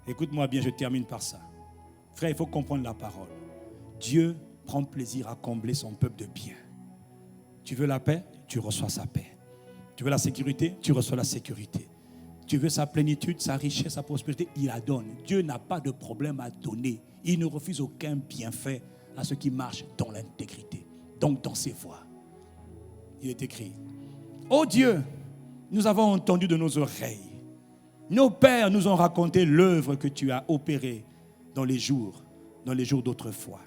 Écoute-moi bien, je termine par ça. Frère, il faut comprendre la parole. Dieu prend plaisir à combler son peuple de bien. Tu veux la paix? Tu reçois sa paix. Tu veux la sécurité? Tu reçois la sécurité. Tu veux sa plénitude, sa richesse, sa prospérité? Il la donne. Dieu n'a pas de problème à donner. Il ne refuse aucun bienfait à ceux qui marchent dans l'intégrité. Donc dans ses voies. Il est écrit: ô Dieu, nous avons entendu de nos oreilles. Nos pères nous ont raconté l'œuvre que tu as opérée dans les jours d'autrefois.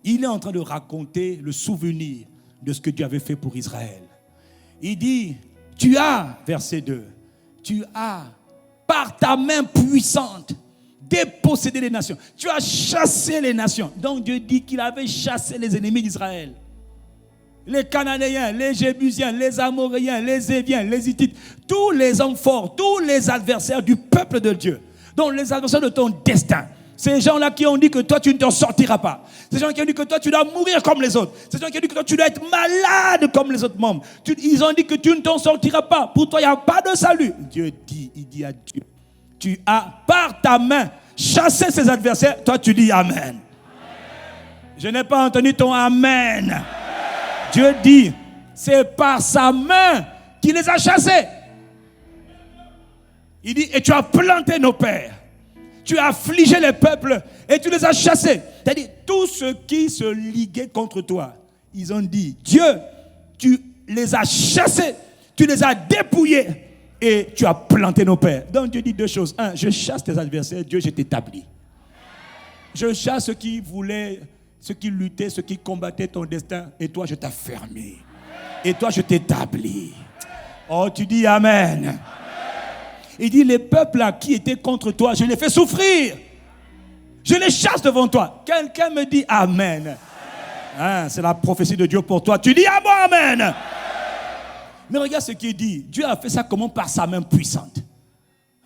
Il est en train de raconter le souvenir de ce que Dieu avait fait pour Israël. Il dit, tu as, verset 2, tu as, par ta main puissante, dépossédé les nations. Tu as chassé les nations. Donc Dieu dit qu'il avait chassé les ennemis d'Israël. Les Cananéens, les Jébusiens, les Amoréens, les Éviens, les Hittites, tous les hommes forts, tous les adversaires du peuple de Dieu. Donc les adversaires de ton destin. Ces gens-là qui ont dit que toi tu ne t'en sortiras pas. Ces gens qui ont dit que toi tu dois mourir comme les autres. Ces gens qui ont dit que toi tu dois être malade comme les autres membres. Ils ont dit que tu ne t'en sortiras pas. Pour toi il n'y a pas de salut. Dieu dit, il dit à Dieu, tu as par ta main chassé ses adversaires. Toi tu dis Amen. Amen. Je n'ai pas entendu ton Amen. Amen. Dieu dit, c'est par sa main qu'il les a chassés. Il dit, et tu as planté nos pères. Tu as affligé les peuples et tu les as chassés. C'est-à-dire, tous ceux qui se liguaient contre toi, ils ont dit, Dieu, tu les as chassés, tu les as dépouillés et tu as planté nos pères. Donc Dieu dit deux choses. Un, je chasse tes adversaires, Dieu, je t'établis. Je chasse ceux qui voulaient, ceux qui luttaient, ceux qui combattaient ton destin, et toi, je t'affermis. Et toi, je t'établis. Oh, tu dis Amen. Il dit, les peuples là qui étaient contre toi, je les fais souffrir. Je les chasse devant toi. Quelqu'un me dit Amen. Hein, c'est la prophétie de Dieu pour toi. Tu dis à moi Amen. Amen. Mais regarde ce qu'il dit. Dieu a fait ça comment? Par sa main puissante.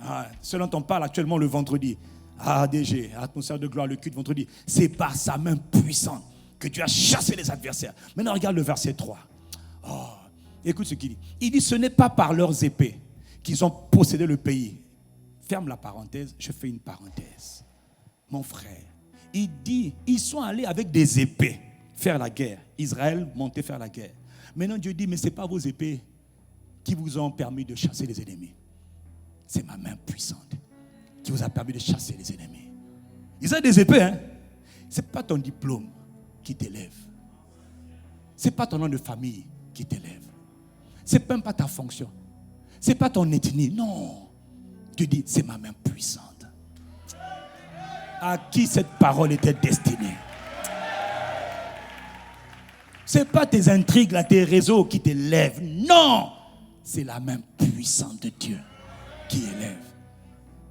Ah, ce dont on parle actuellement le vendredi. ADG, atmosphère de gloire, le culte vendredi. C'est par sa main puissante que tu as chassé les adversaires. Maintenant regarde le verset 3. Oh, écoute ce qu'il dit. Il dit, ce n'est pas par leurs épées qu'ils ont possédé le pays. Ferme la parenthèse, je fais une parenthèse. Mon frère, il dit, ils sont allés avec des épées faire la guerre. Israël montait faire la guerre. Maintenant Dieu dit, mais ce n'est pas vos épées qui vous ont permis de chasser les ennemis. C'est ma main puissante qui vous a permis de chasser les ennemis. Ils ont des épées, hein. Ce n'est pas ton diplôme qui t'élève. Ce n'est pas ton nom de famille qui t'élève. Ce n'est même pas ta fonction. Ce n'est pas ton ethnie, non. Dieu dit, c'est ma main puissante. À qui cette parole était destinée? Ce n'est pas tes intrigues, là, tes réseaux qui t'élèvent. Non! C'est la main puissante de Dieu qui élève.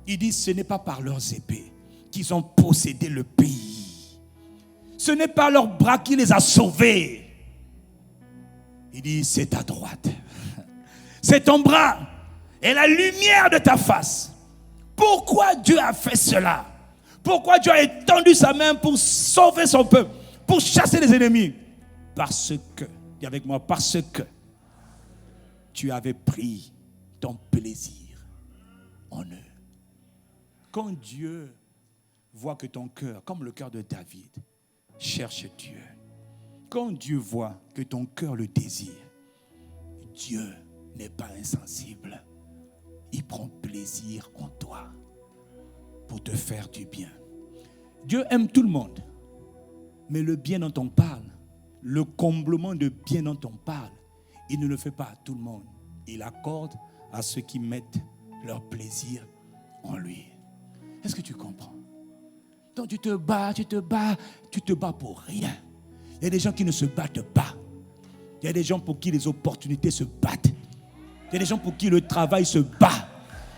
Il dit, ce n'est pas par leurs épées qu'ils ont possédé le pays. Ce n'est pas leur bras qui les a sauvés. Il dit, c'est ta droite. C'est ton bras et la lumière de ta face. Pourquoi Dieu a fait cela? Pourquoi Dieu a étendu sa main pour sauver son peuple, pour chasser les ennemis? Parce que, dis avec moi, parce que tu avais pris ton plaisir en eux. Quand Dieu voit que ton cœur, comme le cœur de David, cherche Dieu, quand Dieu voit que ton cœur le désire, Dieu n'est pas insensible. Il prend plaisir en toi pour te faire du bien. Dieu aime tout le monde, mais le bien dont on parle, le comblement de bien dont on parle, il ne le fait pas à tout le monde. Il accorde à ceux qui mettent leur plaisir en lui. Est-ce que tu comprends? Donc tu te bats pour rien. Il y a des gens qui ne se battent pas. Il y a des gens pour qui les opportunités se battent. Il y a des gens pour qui le travail se bat.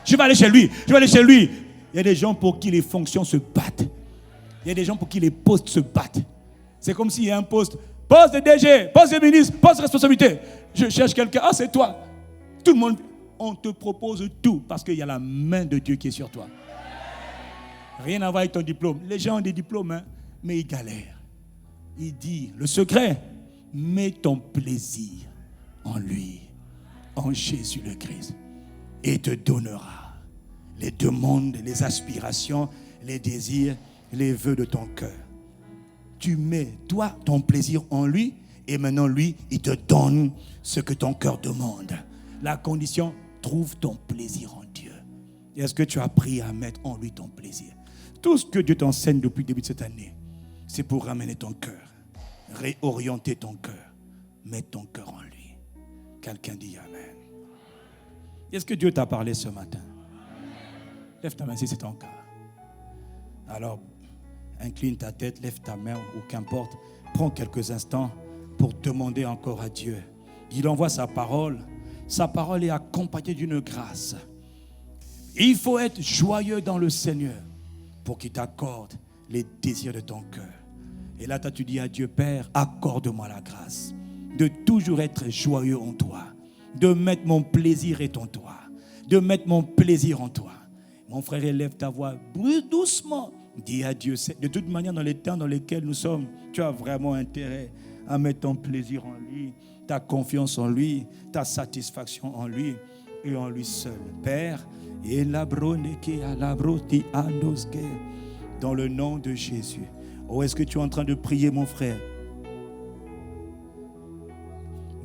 Je vais aller chez lui. Il y a des gens pour qui les fonctions se battent. Il y a des gens pour qui les postes se battent. C'est comme s'il y a un poste de DG, poste de ministre, poste de responsabilité. Je cherche quelqu'un. Ah, c'est toi. Tout le monde, on te propose tout parce qu'il y a la main de Dieu qui est sur toi. Rien à voir avec ton diplôme. Les gens ont des diplômes, hein, mais ils galèrent. Il dit, le secret, mets ton plaisir en lui, en Jésus le Christ, et te donnera les demandes, les aspirations, les désirs, les vœux de ton cœur. Tu mets, toi, ton plaisir en lui, et maintenant, lui, il te donne ce que ton cœur demande. La condition, trouve ton plaisir en Dieu. Est-ce que tu as appris à mettre en lui ton plaisir? Tout ce que Dieu t'enseigne depuis le début de cette année, c'est pour ramener ton cœur, réorienter ton cœur, mettre ton cœur en lui. Quelqu'un dit Amen. Est-ce que Dieu t'a parlé ce matin? Lève ta main si c'est ton cas. Alors, incline ta tête, lève ta main ou qu'importe. Prends quelques instants pour demander encore à Dieu. Il envoie sa parole. Sa parole est accompagnée d'une grâce. Il faut être joyeux dans le Seigneur pour qu'il t'accorde les désirs de ton cœur. Et là, tu dis à Dieu, Père, accorde-moi la grâce de toujours être joyeux en toi, de mettre mon plaisir en toi, de mettre mon plaisir en toi. Mon frère, élève ta voix doucement. Dis à Dieu, de toute manière, dans les temps dans lesquels nous sommes, tu as vraiment intérêt à mettre ton plaisir en lui, ta confiance en lui, ta satisfaction en lui et en lui seul. Père, dans le nom de Jésus. Oh, est-ce que tu es en train de prier, mon frère?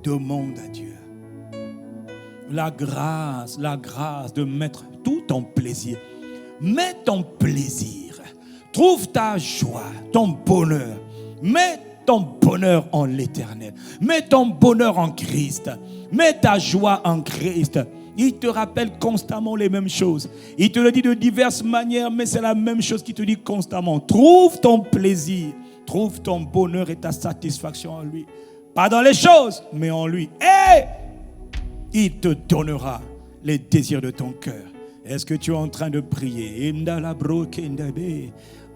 Demande à Dieu la grâce de mettre tout ton plaisir. Mets ton plaisir. Trouve ta joie, ton bonheur. Mets ton bonheur en l'Éternel. Mets ton bonheur en Christ. Mets ta joie en Christ. Il te rappelle constamment les mêmes choses. Il te le dit de diverses manières, mais c'est la même chose qu'il te dit constamment. Trouve ton plaisir, trouve ton bonheur et ta satisfaction en lui. Pas dans les choses, mais en lui. Et il te donnera les désirs de ton cœur. Est-ce que tu es en train de prier?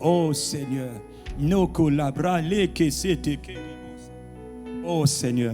Oh Seigneur, oh Seigneur,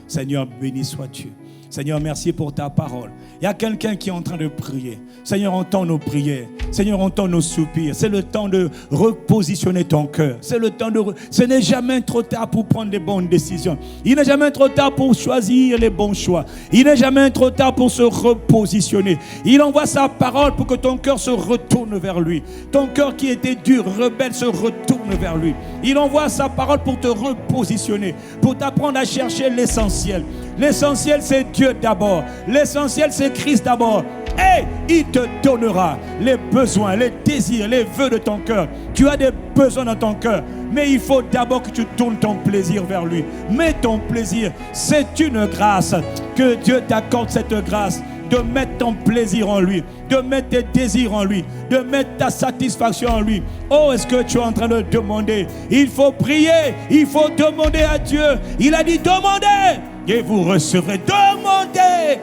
Seigneur, béni sois-tu. Seigneur, merci pour ta parole. Il y a quelqu'un qui est en train de prier. Seigneur, entends nos prières. Seigneur, entends nos soupirs. C'est le temps de repositionner ton cœur. C'est le temps de... Ce n'est jamais trop tard pour prendre des bonnes décisions. Il n'est jamais trop tard pour choisir les bons choix. Il n'est jamais trop tard pour se repositionner. Il envoie sa parole pour que ton cœur se retourne vers lui. Ton cœur qui était dur, rebelle, se retourne vers lui. Il envoie sa parole pour te repositionner, pour t'apprendre à chercher l'essentiel. L'essentiel, c'est Dieu d'abord. L'essentiel, c'est Christ d'abord. Et il te donnera les besoins, les désirs, les vœux de ton cœur. Tu as des besoins dans ton cœur, mais il faut d'abord que tu tournes ton plaisir vers lui. Mets ton plaisir, c'est une grâce. Que Dieu t'accorde cette grâce de mettre ton plaisir en lui, de mettre tes désirs en lui, de mettre ta satisfaction en lui. Oh, est-ce que tu es en train de demander? Il faut prier, il faut demander à Dieu. Il a dit demandez et vous recevrez. Demandez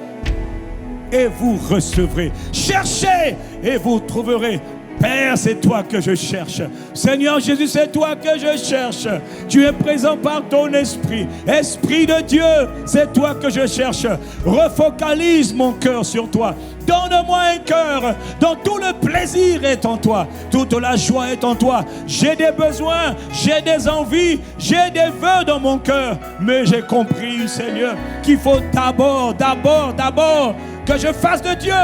et vous recevrez. Cherchez et vous trouverez. Père, c'est toi que je cherche. Seigneur Jésus, c'est toi que je cherche. Tu es présent par ton esprit. Esprit de Dieu, c'est toi que je cherche. Refocalise mon cœur sur toi. Donne-moi un cœur dont tout le plaisir est en toi. Toute la joie est en toi. J'ai des besoins, j'ai des envies, j'ai des vœux dans mon cœur. Mais j'ai compris, Seigneur, qu'il faut d'abord que je fasse de Dieu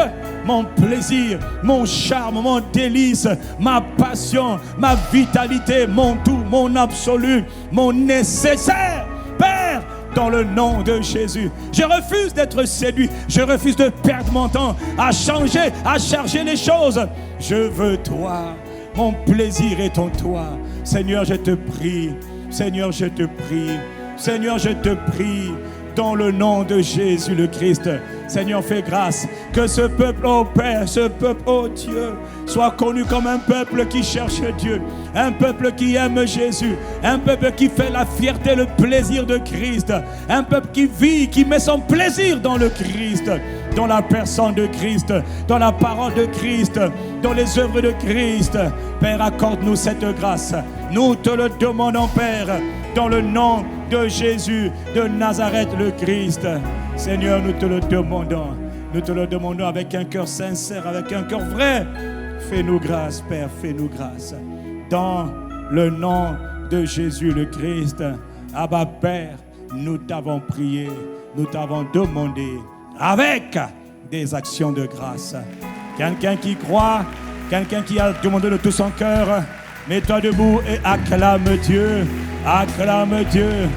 mon plaisir, mon charme, mon délice, ma passion, ma vitalité, mon tout, mon absolu, mon nécessaire. Père, dans le nom de Jésus, je refuse d'être séduit, je refuse de perdre mon temps à changer, à charger les choses. Je veux toi, mon plaisir est en toi. Seigneur, je te prie, Seigneur, je te prie, Seigneur, je te prie. Dans le nom de Jésus le Christ, Seigneur, fais grâce que ce peuple, oh Père, ce peuple, oh Dieu, soit connu comme un peuple qui cherche Dieu, un peuple qui aime Jésus, un peuple qui fait la fierté, le plaisir de Christ, un peuple qui vit, qui met son plaisir dans le Christ, dans la personne de Christ, dans la parole de Christ, dans les œuvres de Christ. Père, accorde-nous cette grâce. Nous te le demandons, Père, dans le nom de Jésus de Nazareth le Christ. Seigneur, nous te le demandons avec un cœur sincère, avec un cœur vrai. Fais-nous grâce, Père, fais-nous grâce. Dans le nom de Jésus le Christ. Abba, Père, nous t'avons prié, nous t'avons demandé avec des actions de grâce. Quelqu'un qui croit, quelqu'un qui a demandé de tout son cœur, mets-toi debout et acclame Dieu. Acclame Dieu.